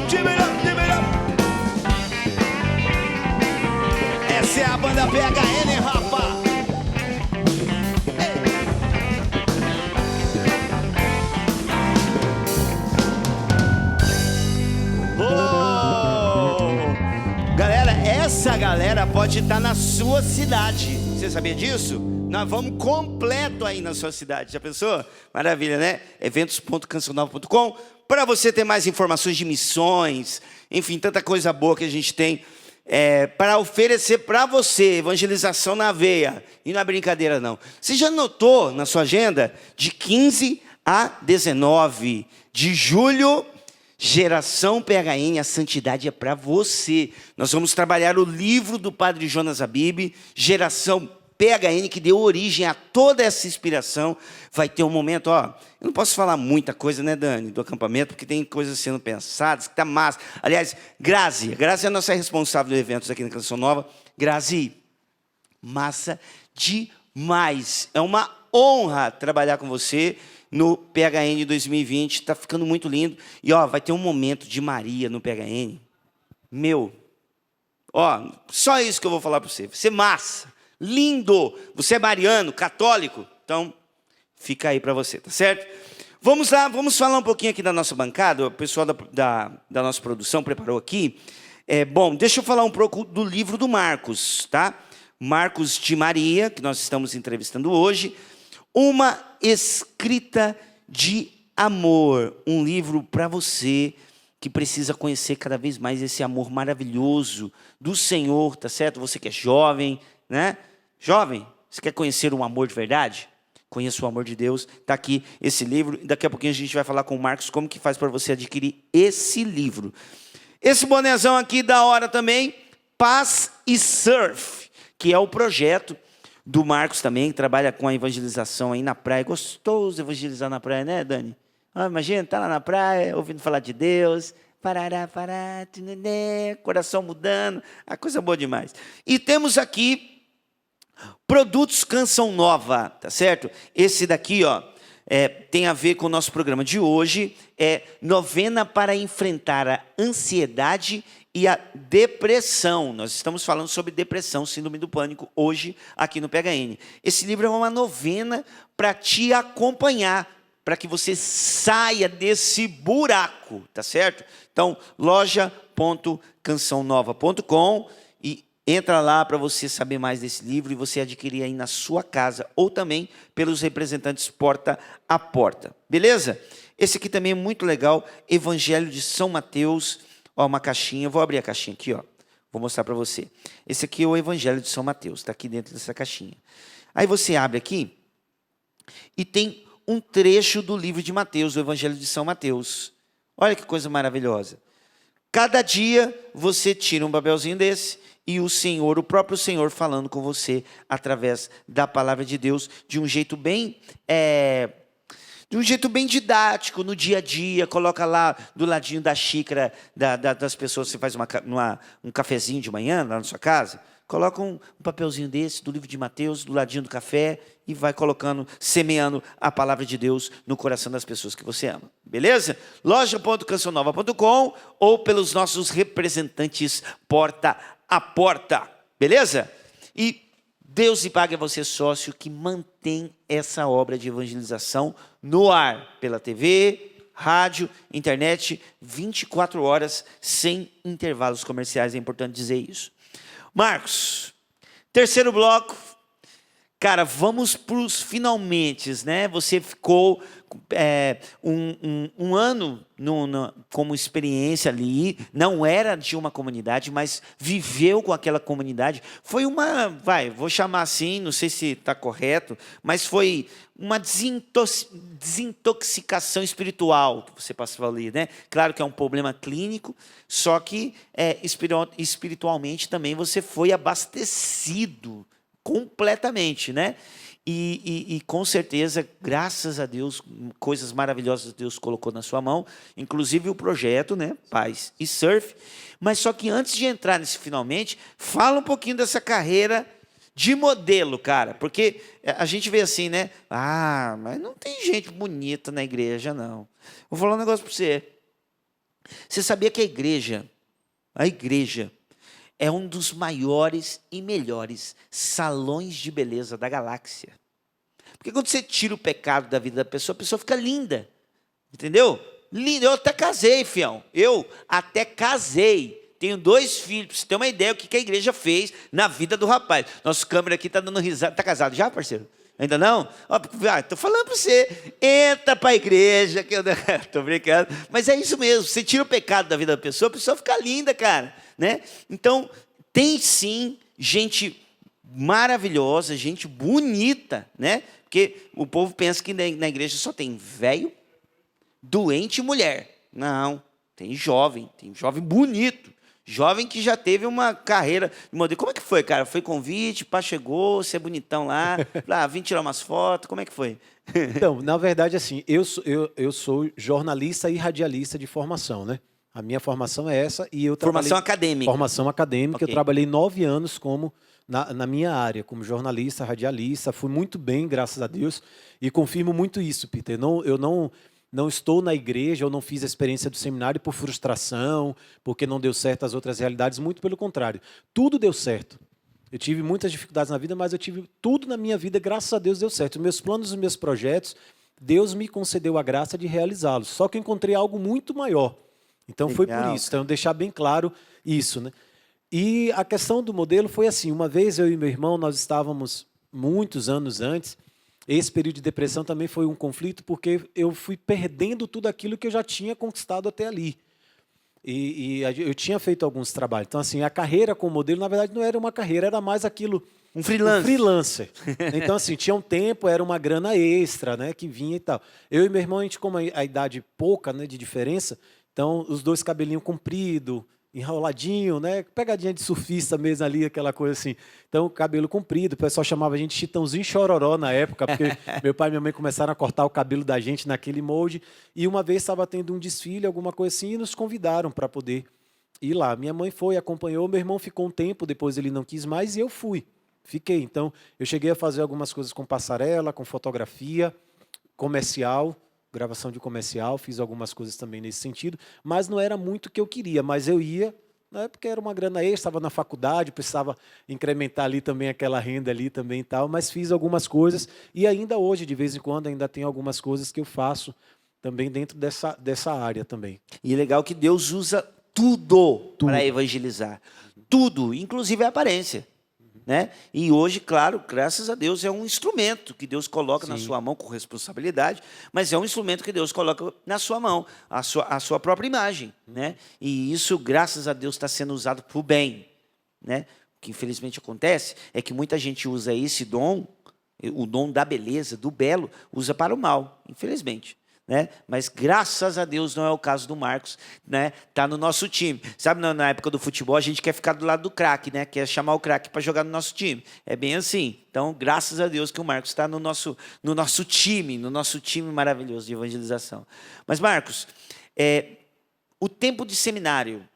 Give it up, give it up. Essa é a banda PHN, rapa. Galera, essa galera pode estar na sua cidade. Você sabia disso? Nós vamos completo aí na sua cidade. Já pensou? Maravilha, né? eventos.cançãonova.com para você ter mais informações de missões. Enfim, tanta coisa boa que a gente tem para oferecer para você. Evangelização na veia. E não é brincadeira, não. Você já notou na sua agenda? De 15 a 19 de julho... Geração PHN, a santidade é para você. Nós vamos trabalhar o livro do Padre Jonas Habib, Geração PHN, que deu origem a toda essa inspiração. Vai ter um momento, ó, eu não posso falar muita coisa, né, Dani, do acampamento, porque tem coisas sendo pensadas, que tá massa. Aliás, Grazi é a nossa responsável de eventos aqui na Canção Nova. Grazi, massa demais. É uma honra trabalhar com você no PHN 2020, tá ficando muito lindo. E ó, vai ter um momento de Maria no PHN. Meu, ó, só isso que eu vou falar para você. Você é massa, lindo. Você é mariano, católico, então fica aí para você, tá certo? Vamos lá, vamos falar um pouquinho aqui da nossa bancada. O pessoal da nossa produção preparou aqui. Bom, deixa eu falar um pouco do livro do Marcos, tá? Marcos de Maria, que nós estamos entrevistando hoje. Uma escrita de amor, um livro para você que precisa conhecer cada vez mais esse amor maravilhoso do Senhor, tá certo? Você que é jovem, né? Jovem, você quer conhecer um amor de verdade? Conheça o amor de Deus, tá aqui esse livro. Daqui a pouquinho a gente vai falar com o Marcos como que faz para você adquirir esse livro. Esse bonézão aqui da hora também, Paz e Surf, que é o projeto do Marcos também, que trabalha com a evangelização aí na praia. Gostoso evangelizar na praia, né, Dani? Ah, imagina, tá lá na praia, ouvindo falar de Deus, parará, pará, coração mudando, a coisa boa demais. E temos aqui produtos Canção Nova, tá certo? Esse daqui, ó, tem a ver com o nosso programa de hoje, novena para enfrentar a ansiedade e a depressão. Nós estamos falando sobre depressão, síndrome do pânico, hoje aqui no PHN. Esse livro é uma novena para te acompanhar, para que você saia desse buraco, tá certo? Então, loja.cançãonova.com e entra lá para você saber mais desse livro e você adquirir aí na sua casa ou também pelos representantes porta a porta. Beleza? Esse aqui também é muito legal, Evangelho de São Mateus. Ó, uma caixinha, vou abrir a caixinha aqui, ó. Vou mostrar para você. Esse aqui é o Evangelho de São Mateus, está aqui dentro dessa caixinha. Aí você abre aqui e tem um trecho do livro de Mateus, do Evangelho de São Mateus. Olha que coisa maravilhosa. Cada dia você tira um papelzinho desse e o Senhor, o próprio Senhor falando com você através da palavra de Deus de um jeito bem didático, no dia a dia, coloca lá do ladinho da xícara das pessoas, você faz um cafezinho de manhã lá na sua casa, coloca um papelzinho desse, do livro de Mateus, do ladinho do café, e vai colocando, semeando a palavra de Deus no coração das pessoas que você ama. Beleza? loja.cançãonova.com ou pelos nossos representantes porta a porta. Beleza? E Deus lhe pague a você, sócio, que mantém essa obra de evangelização no ar, pela TV, rádio, internet, 24 horas, sem intervalos comerciais. É importante dizer isso. Marcos, terceiro bloco. Cara, vamos para os finalmente, né? Você ficou um ano como experiência ali, não era de uma comunidade, mas viveu com aquela comunidade. Foi vou chamar assim, não sei se está correto, mas foi uma desintoxicação espiritual que você passou ali, né? Claro que é um problema clínico, só que espiritualmente também você foi abastecido completamente, né? E com certeza, graças a Deus, coisas maravilhosas Deus colocou na sua mão, inclusive o projeto, né, Paz e Surf. Mas só que antes de entrar nesse finalmente, fala um pouquinho dessa carreira de modelo, cara, porque a gente vê assim, né? Ah, mas não tem gente bonita na igreja, não. Vou falar um negócio para você. Você sabia que a igreja é um dos maiores e melhores salões de beleza da galáxia. Porque quando você tira o pecado da vida da pessoa, a pessoa fica linda. Entendeu? Linda. Eu até casei, fião. Eu até casei. Tenho 2 filhos. Pra você ter uma ideia do que a igreja fez na vida do rapaz. Nosso câmera aqui tá dando risada. Tá casado já, parceiro? Ainda não? Tô falando para você. Entra para a igreja. Que eu... Tô brincando. Mas é isso mesmo. Você tira o pecado da vida da pessoa, a pessoa fica linda, cara. Né? Então, tem sim gente maravilhosa, gente bonita, né? Porque o povo pensa que na igreja só tem velho, doente e mulher. Não, tem jovem bonito. Jovem que já teve uma carreira de modelo. Como é que foi, cara? Foi convite, pá, chegou, você é bonitão lá, vim tirar umas fotos, como é que foi? Então, na verdade, assim, eu sou jornalista e radialista de formação, né? A minha formação é essa e eu trabalhei... Formação acadêmica. Formação acadêmica. Okay. Eu trabalhei 9 anos na minha área, como jornalista, radialista. Fui muito bem, graças a Deus. E confirmo muito isso, Peter. Eu não estou na igreja, eu não fiz a experiência do seminário por frustração, porque não deu certo as outras realidades. Muito pelo contrário. Tudo deu certo. Eu tive muitas dificuldades na vida, mas eu tive tudo na minha vida, graças a Deus, deu certo. Os meus planos, os meus projetos, Deus me concedeu a graça de realizá-los. Só que eu encontrei algo muito maior. Então, legal, foi por isso. Então, deixar bem claro isso, né? E a questão do modelo foi assim. Uma vez, eu e meu irmão, nós estávamos muitos anos antes. Esse período de depressão também foi um conflito, porque eu fui perdendo tudo aquilo que eu já tinha conquistado até ali. E eu tinha feito alguns trabalhos. Então, assim, a carreira como modelo, na verdade, não era uma carreira, era mais aquilo... Um freelancer. Então, assim, tinha um tempo, era uma grana extra, né, que vinha e tal. Eu e meu irmão, a gente, como a idade pouca, né, de diferença... Então, os 2 cabelinhos compridos, enroladinho, né? Pegadinha de surfista mesmo ali, aquela coisa assim. Então, cabelo comprido, o pessoal chamava a gente de Chitãozinho Chororó na época, porque meu pai e minha mãe começaram a cortar o cabelo da gente naquele molde. E uma vez estava tendo um desfile, alguma coisa assim, e nos convidaram para poder ir lá. Minha mãe foi, acompanhou, meu irmão ficou um tempo, depois ele não quis mais e eu fui. Fiquei. Então, eu cheguei a fazer algumas coisas com passarela, com fotografia, comercial, gravação de comercial, fiz algumas coisas também nesse sentido, mas não era muito o que eu queria, mas eu ia, né, porque era uma grana extra, estava na faculdade, precisava incrementar ali também aquela renda ali também e tal, mas fiz algumas coisas e ainda hoje, de vez em quando, ainda tem algumas coisas que eu faço também dentro dessa área também. E é legal que Deus usa tudo. Para evangelizar. Tudo, inclusive a aparência. Né? E hoje, claro, graças a Deus, é um instrumento que Deus coloca na sua mão com responsabilidade, mas é um instrumento que Deus coloca na sua mão, a sua própria imagem. Né? E isso, graças a Deus, está sendo usado para o bem. Né? O que infelizmente acontece é que muita gente usa esse dom, o dom da beleza, do belo, usa para o mal, infelizmente. Né? Mas graças a Deus não é o caso do Marcos, né? Tá no nosso time. Sabe, na época do futebol a gente quer ficar do lado do craque, né? Quer chamar o craque para jogar no nosso time. É bem assim. Então, graças a Deus que o Marcos está no nosso time maravilhoso de evangelização. Mas Marcos, o tempo de seminário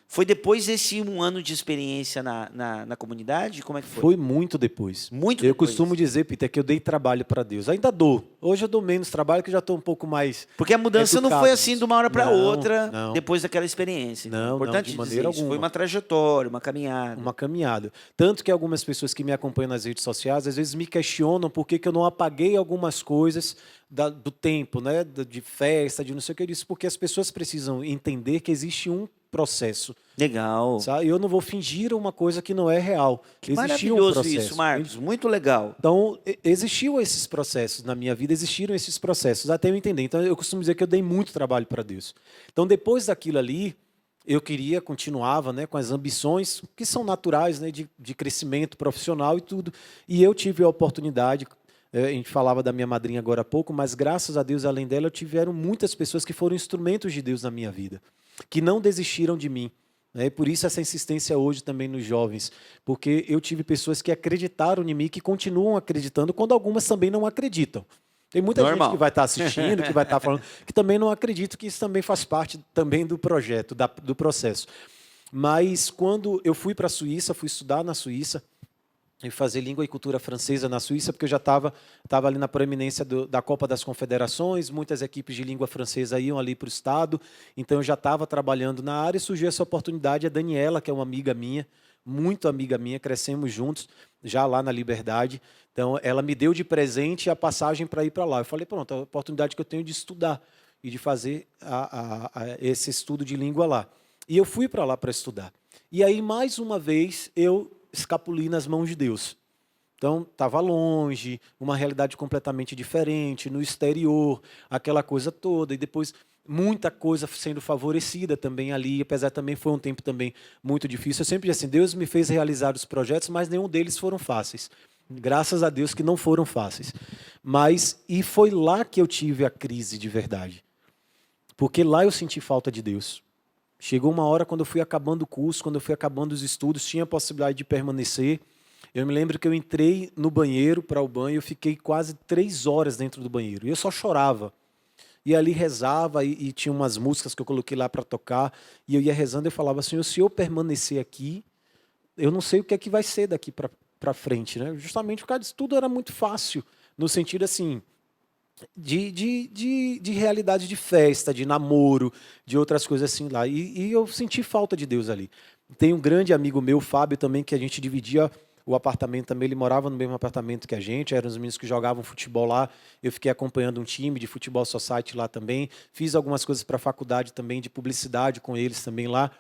foi depois desse 1 ano de experiência na comunidade? Como é que foi? Foi muito depois. Muito eu depois. costumo dizer, Peter, que eu dei trabalho para Deus. Ainda dou. Hoje eu dou menos trabalho, que eu já estou um pouco mais Porque a mudança educado. Não foi assim de uma hora para outra, não. Depois daquela experiência. Não, importante de maneira dizer isso. alguma. Foi uma trajetória, uma caminhada. Uma caminhada. Tanto que algumas pessoas que me acompanham nas redes sociais, às vezes me questionam por que eu não apaguei algumas coisas do tempo, né? De festa, de não sei o que eu disse, porque as pessoas precisam entender que existe um processo. Legal. Sabe? Eu não vou fingir uma coisa que não é real. Que existiu maravilhoso um processo. isso, Marcos. Muito legal. Então, existiam esses processos na minha vida, existiram esses processos, até eu entender. Então, eu costumo dizer que eu dei muito trabalho para Deus. Então, depois daquilo ali, eu continuava, né, com as ambições que são naturais, né, de crescimento profissional e tudo. E eu tive a oportunidade, a gente falava da minha madrinha agora há pouco, mas graças a Deus, além dela, tiveram muitas pessoas que foram instrumentos de Deus na minha vida, que não desistiram de mim. E por isso essa insistência hoje também nos jovens, porque eu tive pessoas que acreditaram em mim, que continuam acreditando, quando algumas também não acreditam. Tem muita Normal. gente que vai estar assistindo, que vai estar falando, que também não acredita, que isso também faz parte também do projeto, do processo. Mas quando eu fui para a Suíça, fui estudar na Suíça, e fazer língua e cultura francesa na Suíça, porque eu já estava ali na proeminência da Copa das Confederações, muitas equipes de língua francesa iam ali para o estado, então eu já estava trabalhando na área e surgiu essa oportunidade. A Daniela, que é uma amiga minha, muito amiga minha, crescemos juntos, já lá na Liberdade, então ela me deu de presente a passagem para ir para lá. Eu falei, pronto, a oportunidade que eu tenho de estudar e de fazer esse estudo de língua lá. E eu fui para lá para estudar. E aí, mais uma vez, eu escapuli nas mãos de Deus. Então, estava longe, uma realidade completamente diferente, no exterior, aquela coisa toda, e depois muita coisa sendo favorecida também ali, apesar também foi um tempo também muito difícil. Eu sempre disse assim, Deus me fez realizar os projetos, mas nenhum deles foram fáceis. Graças a Deus que não foram fáceis. E foi lá que eu tive a crise de verdade. Porque lá eu senti falta de Deus. Chegou uma hora, quando eu fui acabando o curso, quando eu fui acabando os estudos, tinha a possibilidade de permanecer. Eu me lembro que eu entrei no banheiro, para o banho, eu fiquei quase 3 horas dentro do banheiro. E eu só chorava. E ali rezava, e tinha umas músicas que eu coloquei lá para tocar, e eu ia rezando e falava, Senhor, se eu permanecer aqui, eu não sei o que é que vai ser daqui para frente. Né? Justamente por causa disso, tudo era muito fácil, no sentido assim, de realidade de festa, de namoro, de outras coisas assim lá. E eu senti falta de Deus ali. Tem um grande amigo meu, Fábio, também, que a gente dividia o apartamento também. Ele morava no mesmo apartamento que a gente, eram os meninos que jogavam futebol lá. Eu fiquei acompanhando um time de futebol society lá também. Fiz algumas coisas para a faculdade também, de publicidade com eles também lá.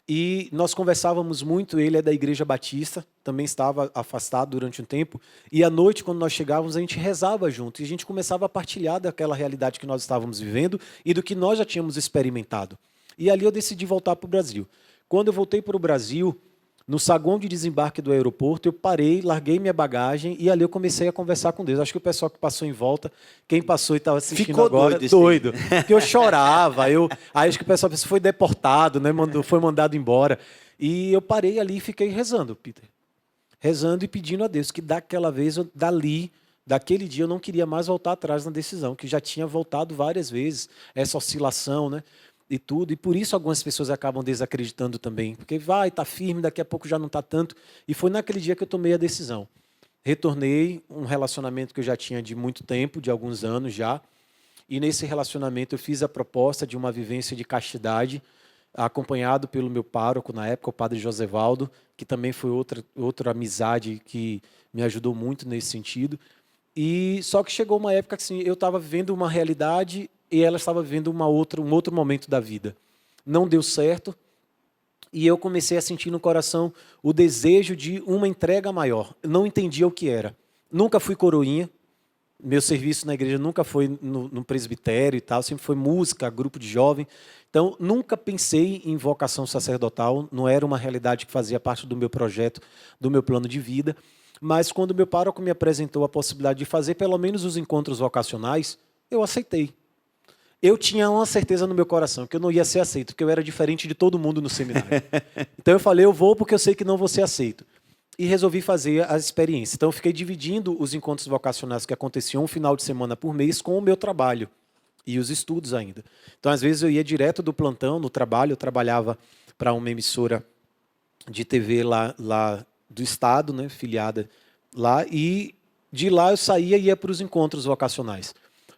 E nós conversávamos muito, ele é da Igreja Batista, também estava afastado durante um tempo, e à noite, quando nós chegávamos, a gente rezava junto, e a gente começava a partilhar daquela realidade que nós estávamos vivendo e do que nós já tínhamos experimentado. E ali eu decidi voltar para o Brasil. Quando eu voltei para o Brasil, no saguão de desembarque do aeroporto, eu parei, larguei minha bagagem e ali eu comecei a conversar com Deus. Acho que o pessoal que passou em volta, quem passou e estava assistindo Ficou agora, doido. porque eu chorava. Aí acho que o pessoal foi deportado, né? Foi mandado embora. E eu parei ali e fiquei rezando, Peter. Rezando e pedindo a Deus que daquela vez, daquele dia, eu não queria mais voltar atrás na decisão, que já tinha voltado várias vezes, essa oscilação, né? E tudo, e por isso algumas pessoas acabam desacreditando também, porque tá firme, daqui a pouco já não está tanto, e foi naquele dia que eu tomei a decisão. Retornei um relacionamento que eu já tinha de muito tempo, de alguns anos já, e nesse relacionamento eu fiz a proposta de uma vivência de castidade, acompanhado pelo meu pároco na época, o padre Josevaldo, que também foi outra amizade que me ajudou muito nesse sentido. E só que chegou uma época que assim, eu estava vivendo uma realidade e ela estava vivendo um outro momento da vida. Não deu certo e eu comecei a sentir no coração o desejo de uma entrega maior. Não entendia o que era. Nunca fui coroinha. Meu serviço na igreja nunca foi no presbitério e tal, sempre foi música, grupo de jovem. Então, nunca pensei em vocação sacerdotal, não era uma realidade que fazia parte do meu projeto, do meu plano de vida. Mas quando meu pároco me apresentou a possibilidade de fazer pelo menos os encontros vocacionais, eu aceitei. Eu tinha uma certeza no meu coração que eu não ia ser aceito, porque eu era diferente de todo mundo no seminário. Então eu falei, eu vou porque eu sei que não vou ser aceito. E resolvi fazer a experiência. Então eu fiquei dividindo os encontros vocacionais que aconteciam um final de semana por mês com o meu trabalho e os estudos ainda. Então às vezes eu ia direto do plantão no trabalho, eu trabalhava para uma emissora de TV lá do estado, né, filiada lá, e de lá eu saía e ia para os encontros vocacionais.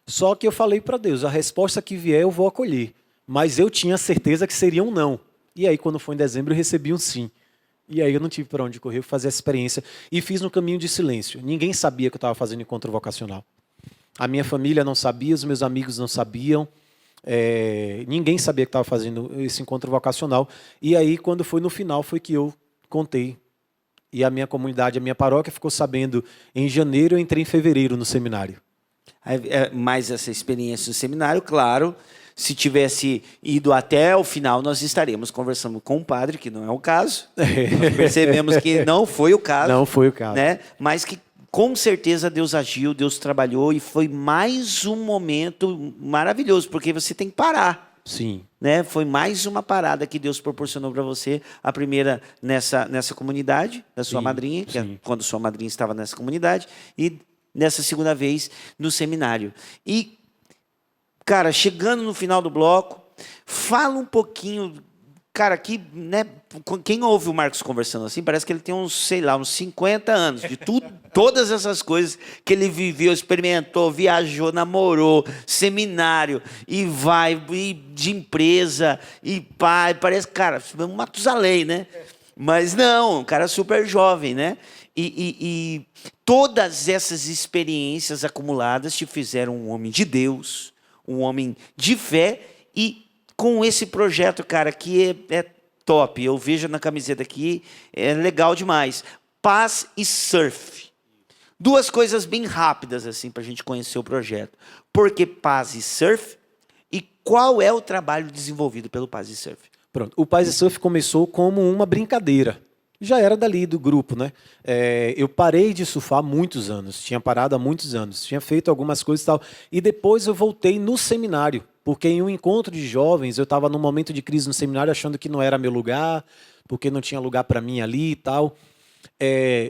Só que eu falei para Deus, a resposta que vier eu vou acolher. Mas eu tinha certeza que seria um não. E aí, quando foi em dezembro, eu recebi um sim. E aí eu não tive para onde correr, eu fazia essa experiência. E fiz no caminho de silêncio. Ninguém sabia que eu estava fazendo encontro vocacional. A minha família não sabia, os meus amigos não sabiam. Ninguém sabia que estava fazendo esse encontro vocacional. E aí, quando foi no final, foi que eu contei. E a minha comunidade, a minha paróquia ficou sabendo em janeiro, eu entrei em fevereiro no seminário. Mais essa experiência no seminário, claro, se tivesse ido até o final, nós estaríamos conversando com o padre, que não é o caso. Nós percebemos que não foi o caso. Não foi o caso. Né? Mas que, com certeza, Deus agiu, Deus trabalhou, e foi mais um momento maravilhoso, porque você tem que parar. Sim. Né? Foi mais uma parada que Deus proporcionou para você. A primeira nessa comunidade da sua madrinha, que é quando sua madrinha estava nessa comunidade, e nessa segunda vez no seminário. E, cara, chegando no final do bloco, fala um pouquinho. Cara, aqui, né, quem ouve o Marcos conversando assim, parece que ele tem uns, sei lá, uns 50 anos, de tudo, todas essas coisas que ele viveu, experimentou, viajou, namorou, seminário, e de empresa, e pai, parece, cara, um Matusalém, né? Mas não, um cara super jovem, né? E todas essas experiências acumuladas te fizeram um homem de Deus, um homem de fé, e com esse projeto, cara, que é top. Eu vejo na camiseta aqui, é legal demais. Paz e surf. Duas coisas bem rápidas, assim, para a gente conhecer o projeto. Por que Paz e surf? E qual é o trabalho desenvolvido pelo Paz e surf? Pronto. O Paz e Surf começou como uma brincadeira. Já era dali do grupo, né? Eu parei de surfar há muitos anos. Tinha parado há muitos anos. Tinha feito algumas coisas e tal. E depois eu voltei no seminário. Porque em um encontro de jovens, eu estava num momento de crise no seminário, achando que não era meu lugar, porque não tinha lugar para mim ali e tal.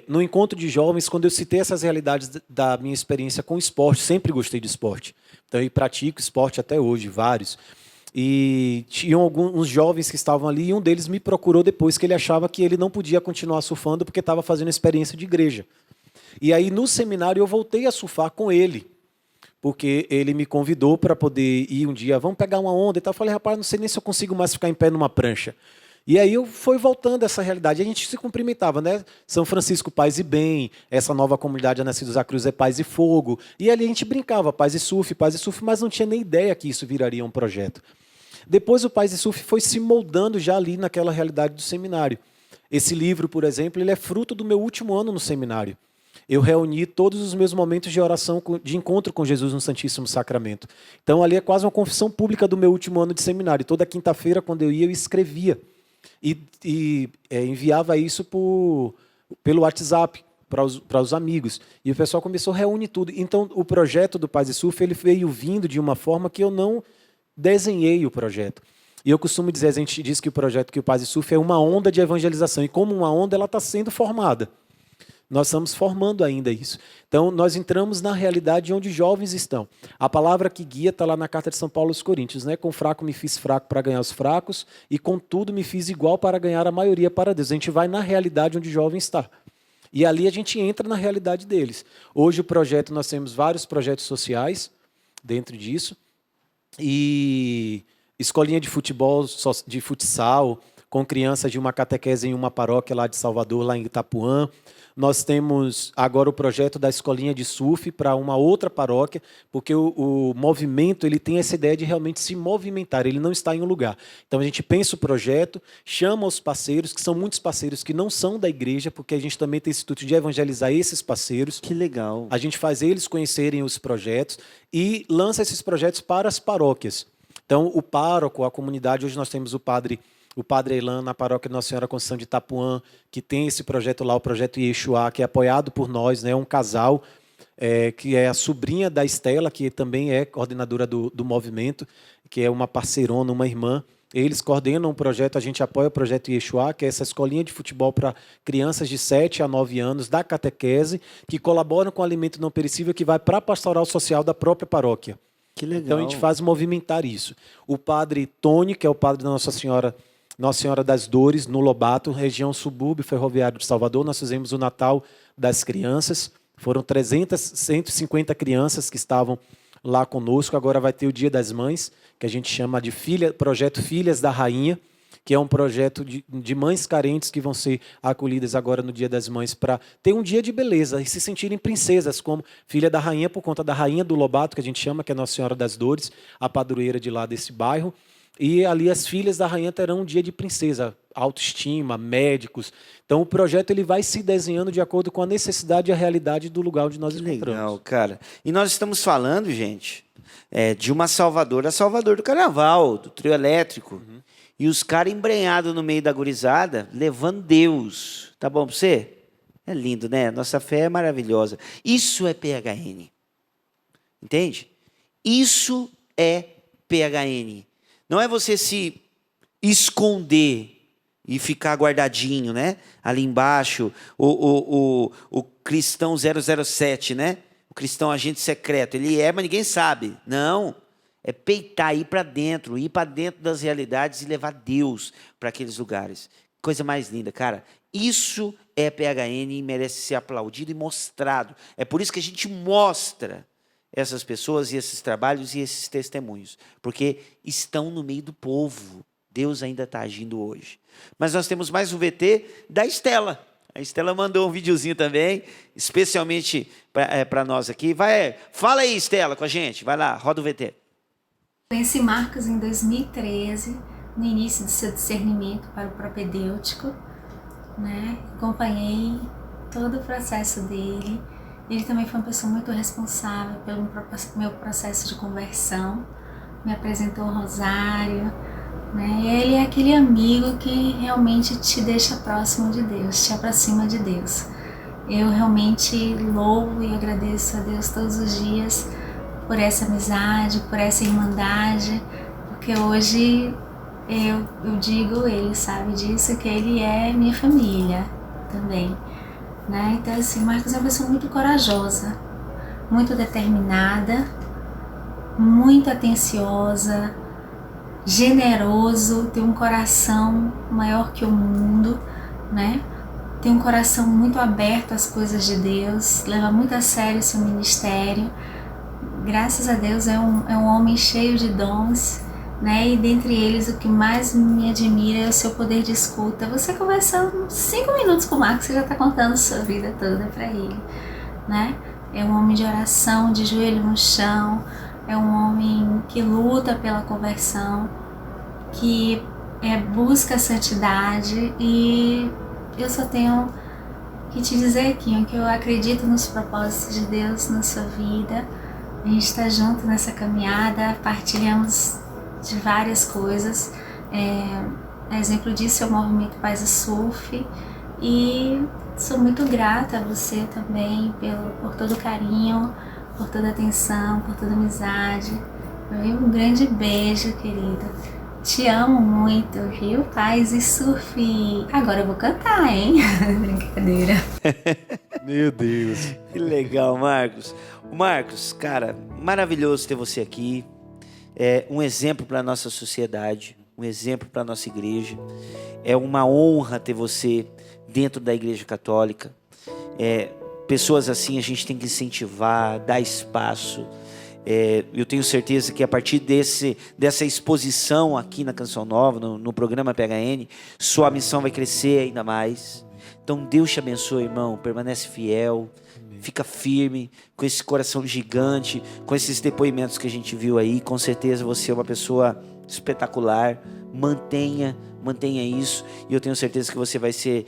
No encontro de jovens, quando eu citei essas realidades da minha experiência com esporte, sempre gostei de esporte. Então, eu pratico esporte até hoje, vários. E tinham alguns jovens que estavam ali, e um deles me procurou depois, que ele achava que ele não podia continuar surfando porque estava fazendo experiência de igreja. E aí, no seminário, eu voltei a surfar com ele, porque ele me convidou para poder ir um dia, vamos pegar uma onda e tal. Eu falei, rapaz, não sei nem se eu consigo mais ficar em pé numa prancha. E aí eu fui voltando a essa realidade. A gente se cumprimentava, né? São Francisco, Paz e Bem. Essa nova comunidade Nascidos da Cruz é Paz e Fogo. E ali a gente brincava, Paz e Surf, mas não tinha nem ideia que isso viraria um projeto. Depois o Paz e Surf foi se moldando já ali naquela realidade do seminário. Esse livro, por exemplo, ele é fruto do meu último ano no seminário. Eu reuni todos os meus momentos de oração, de encontro com Jesus no Santíssimo Sacramento. Então, ali é quase uma confissão pública do meu último ano de seminário. Toda quinta-feira, quando eu ia, eu escrevia. E enviava isso pelo WhatsApp para os amigos. E o pessoal começou a reunir tudo. Então, o projeto do Paz e Surf ele veio vindo de uma forma que eu não desenhei o projeto. E eu costumo dizer, a gente diz que o projeto que o Paz e Surf é uma onda de evangelização. E como uma onda, ela está sendo formada. Nós estamos formando ainda isso. Então, nós entramos na realidade onde os jovens estão. A palavra que guia está lá na carta de São Paulo aos Coríntios, né? Com fraco me fiz fraco para ganhar os fracos, e com tudo me fiz igual para ganhar a maioria para Deus. A gente vai na realidade onde o jovem está. E ali a gente entra na realidade deles. Hoje o projeto, nós temos vários projetos sociais dentro disso. E escolinha de futebol, de futsal, com crianças de uma catequese em uma paróquia lá de Salvador, lá em Itapuã. Nós temos agora o projeto da escolinha de surf para uma outra paróquia, porque o movimento ele tem essa ideia de realmente se movimentar, ele não está em um lugar. Então a gente pensa o projeto, chama os parceiros, que são muitos parceiros que não são da igreja, porque a gente também tem esse instituto de evangelizar esses parceiros. Que legal. A gente faz eles conhecerem os projetos e lança esses projetos para as paróquias. Então o pároco, a comunidade, hoje nós temos o padre Elan, na paróquia Nossa Senhora Conceição de Itapuã, que tem esse projeto lá, o projeto Yeshua, que é apoiado por nós, né? Um casal, que é a sobrinha da Estela, que também é coordenadora do movimento, que é uma parceirona, uma irmã. Eles coordenam um projeto, a gente apoia o projeto Yeshua, que é essa escolinha de futebol para crianças de 7 a 9 anos, da catequese, que colaboram com o alimento não perecível, que vai para a pastoral social da própria paróquia. Que legal. Então a gente faz movimentar isso. O padre Tony, que é o padre da Nossa Senhora das Dores, no Lobato, região subúrbio ferroviário de Salvador. Nós fizemos o Natal das Crianças. Foram 150 crianças que estavam lá conosco. Agora vai ter o Dia das Mães, que a gente chama de projeto Filhas da Rainha, que é um projeto de mães carentes que vão ser acolhidas agora no Dia das Mães para ter um dia de beleza e se sentirem princesas, como filha da rainha, por conta da rainha do Lobato, que a gente chama, que é Nossa Senhora das Dores, a padroeira de lá desse bairro. E ali as filhas da rainha terão um dia de princesa, autoestima, médicos. Então o projeto ele vai se desenhando de acordo com a necessidade e a realidade do lugar onde nós encontramos. Legal, cara. E nós estamos falando, gente, de uma Salvador, a Salvador do Carnaval, do trio elétrico. Uhum. E os caras embrenhados no meio da gurizada, levando Deus. Tá bom pra você? É lindo, né? Nossa fé é maravilhosa. Isso é PHN. Entende? Isso é PHN. Não é você se esconder e ficar guardadinho, né? Ali embaixo, o cristão 007, né? O cristão agente secreto. Ele é, mas ninguém sabe. Não. É peitar, ir para dentro das realidades e levar Deus para aqueles lugares. Coisa mais linda, cara. Isso é PHN e merece ser aplaudido e mostrado. É por isso que a gente mostra essas pessoas e esses trabalhos e esses testemunhos. Porque estão no meio do povo. Deus ainda está agindo hoje. Mas nós temos mais um VT da Estela. A Estela mandou um videozinho também, especialmente para nós aqui. Fala aí, Estela, com a gente. Vai lá, roda o VT. Conheci Marcos em 2013, no início do seu discernimento para o propedêutico, né? Acompanhei todo o processo dele. Ele também foi uma pessoa muito responsável pelo meu processo de conversão. Me apresentou o rosário, né? Ele é aquele amigo que realmente te deixa próximo de Deus, te aproxima de Deus. Eu realmente louvo e agradeço a Deus todos os dias por essa amizade, por essa irmandade, porque hoje eu digo, ele sabe disso, que ele é minha família também, né? Então assim, Marcos é uma pessoa muito corajosa, muito determinada, muito atenciosa, generoso, tem um coração maior que o mundo, né? Tem um coração muito aberto às coisas de Deus, leva muito a sério o seu ministério. Graças a Deus é um homem cheio de dons, né? E dentre eles o que mais me admira é o seu poder de escuta. Você conversa 5 minutos com o Marcos, você já está contando a sua vida toda para ele, né? É um homem de oração, de joelho no chão, é um homem que luta pela conversão, que busca a santidade, e eu só tenho que te dizer, Quinho, que eu acredito nos propósitos de Deus na sua vida. A gente está junto nessa caminhada, partilhamos de várias coisas. Exemplo disso é o Movimento Paz e Surf, e sou muito grata a você também por todo o carinho, por toda a atenção, por toda a amizade. Um grande beijo, querido. Te amo muito, viu? Paz e Surf. Agora eu vou cantar, hein? Brincadeira. Meu Deus. Que legal, Marcos. Marcos, cara, maravilhoso ter você aqui. É um exemplo para a nossa sociedade, um exemplo para a nossa igreja. É uma honra ter você dentro da Igreja Católica. Pessoas assim a gente tem que incentivar, dar espaço. Eu tenho certeza que a partir dessa exposição aqui na Canção Nova, no programa PHN, sua missão vai crescer ainda mais. Então Deus te abençoe, irmão, permanece fiel, fica firme, com esse coração gigante, com esses depoimentos que a gente viu aí. Com certeza você é uma pessoa espetacular, mantenha isso, e eu tenho certeza que você vai ser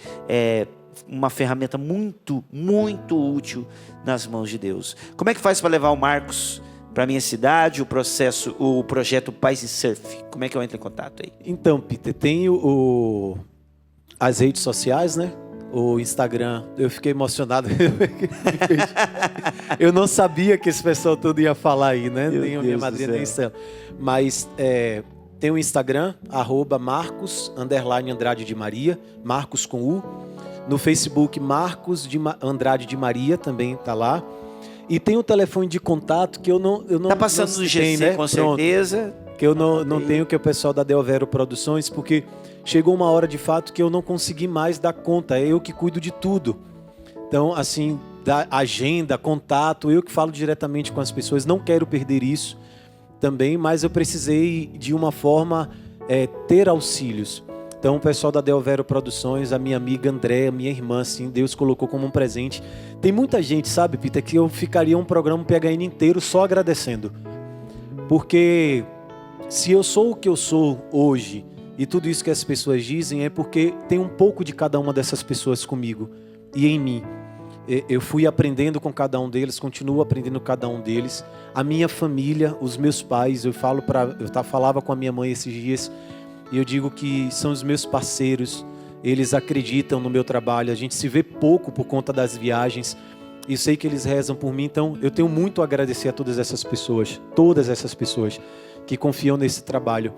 uma ferramenta muito, muito útil nas mãos de Deus. Como é que faz para levar o Marcos para minha cidade, o projeto Paz e Surf? Como é que eu entro em contato aí? Então, Peter, tem as redes sociais, né? O Instagram, eu fiquei emocionado. Eu não sabia que esse pessoal todo ia falar aí, né? Nem a minha madrinha, nem Estela. Mas tem o Instagram, @Marcos_Andrade de Maria, Marcos com U. No Facebook, Marcos Andrade de Maria, também tá lá. E tem o telefone de contato que eu não tá passando no GC, né? Com certeza. Que eu não tenho, que é o pessoal da Del Vero Produções, porque chegou uma hora de fato que eu não consegui mais dar conta. É eu que cuido de tudo. Então, assim, da agenda, contato, eu que falo diretamente com as pessoas. Não quero perder isso também, mas eu precisei, de uma forma, ter auxílios. Então, o pessoal da Del Vero Produções, a minha amiga Andréa, minha irmã, assim, Deus colocou como um presente. Tem muita gente, sabe, Peter, que eu ficaria um programa PHN inteiro só agradecendo. Porque se eu sou o que eu sou hoje, e tudo isso que as pessoas dizem, é porque tem um pouco de cada uma dessas pessoas comigo e em mim. Eu fui aprendendo com cada um deles, continuo aprendendo com cada um deles. A minha família, os meus pais, eu falava com a minha mãe esses dias, e eu digo que são os meus parceiros, eles acreditam no meu trabalho. A gente se vê pouco por conta das viagens, e sei que eles rezam por mim. Então eu tenho muito a agradecer a todas essas pessoas que confiam nesse trabalho.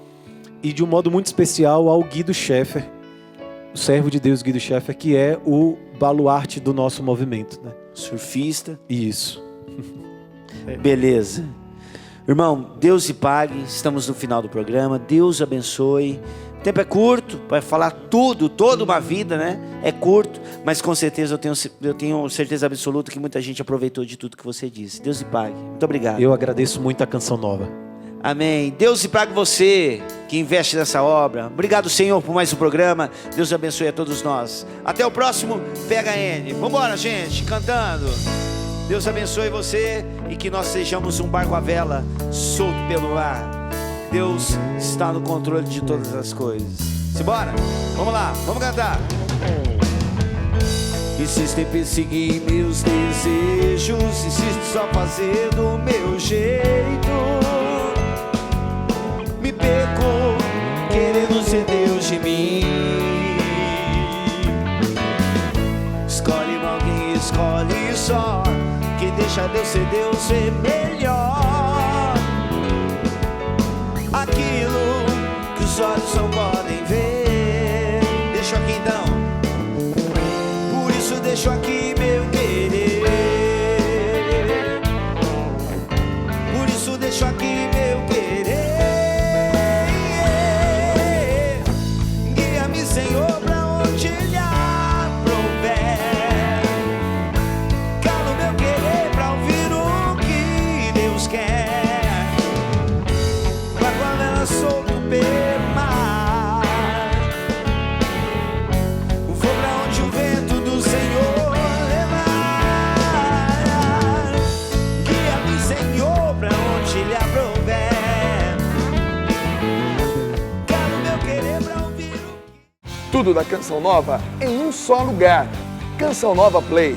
E de um modo muito especial ao Guido Scheffer, o servo de Deus Guido Scheffer, que é o baluarte do nosso movimento, né? Surfista. Isso. Beleza. Irmão, Deus te pague. Estamos no final do programa. Deus abençoe. O tempo é curto para falar tudo, toda uma vida, né? É curto, mas com certeza eu tenho certeza absoluta que muita gente aproveitou de tudo que você disse. Deus te pague. Muito obrigado. Eu agradeço muito a Canção Nova. Amém. Deus te pague você que investe nessa obra. Obrigado, Senhor, por mais um programa. Deus abençoe a todos nós. Até o próximo PHN. Vambora, gente, cantando. Deus abençoe você e que nós sejamos um barco à vela solto pelo ar. Deus está no controle de todas as coisas. Simbora, vamos lá, vamos cantar. Insiste em perseguir meus desejos, insiste só fazer do meu jeito. Me perco querendo ser Deus de mim. Escolhe alguém, escolhe só. Que deixa Deus ser Deus é melhor. Aquilo que os olhos não podem ver. Deixo aqui então. Por isso deixo aqui meu querer. Por isso deixo aqui meu querer. Guia-me, Senhor, pra onde Ele aprouver. Calo meu querer pra ouvir o que Deus quer. Barco à vela solto pelo mar. Vou pra onde o vento do Senhor levar. Guia-me, Senhor, pra onde Ele aprouver. Calo meu querer pra ouvir o que... Tudo da Canção Nova em um só lugar. Canção Nova Play.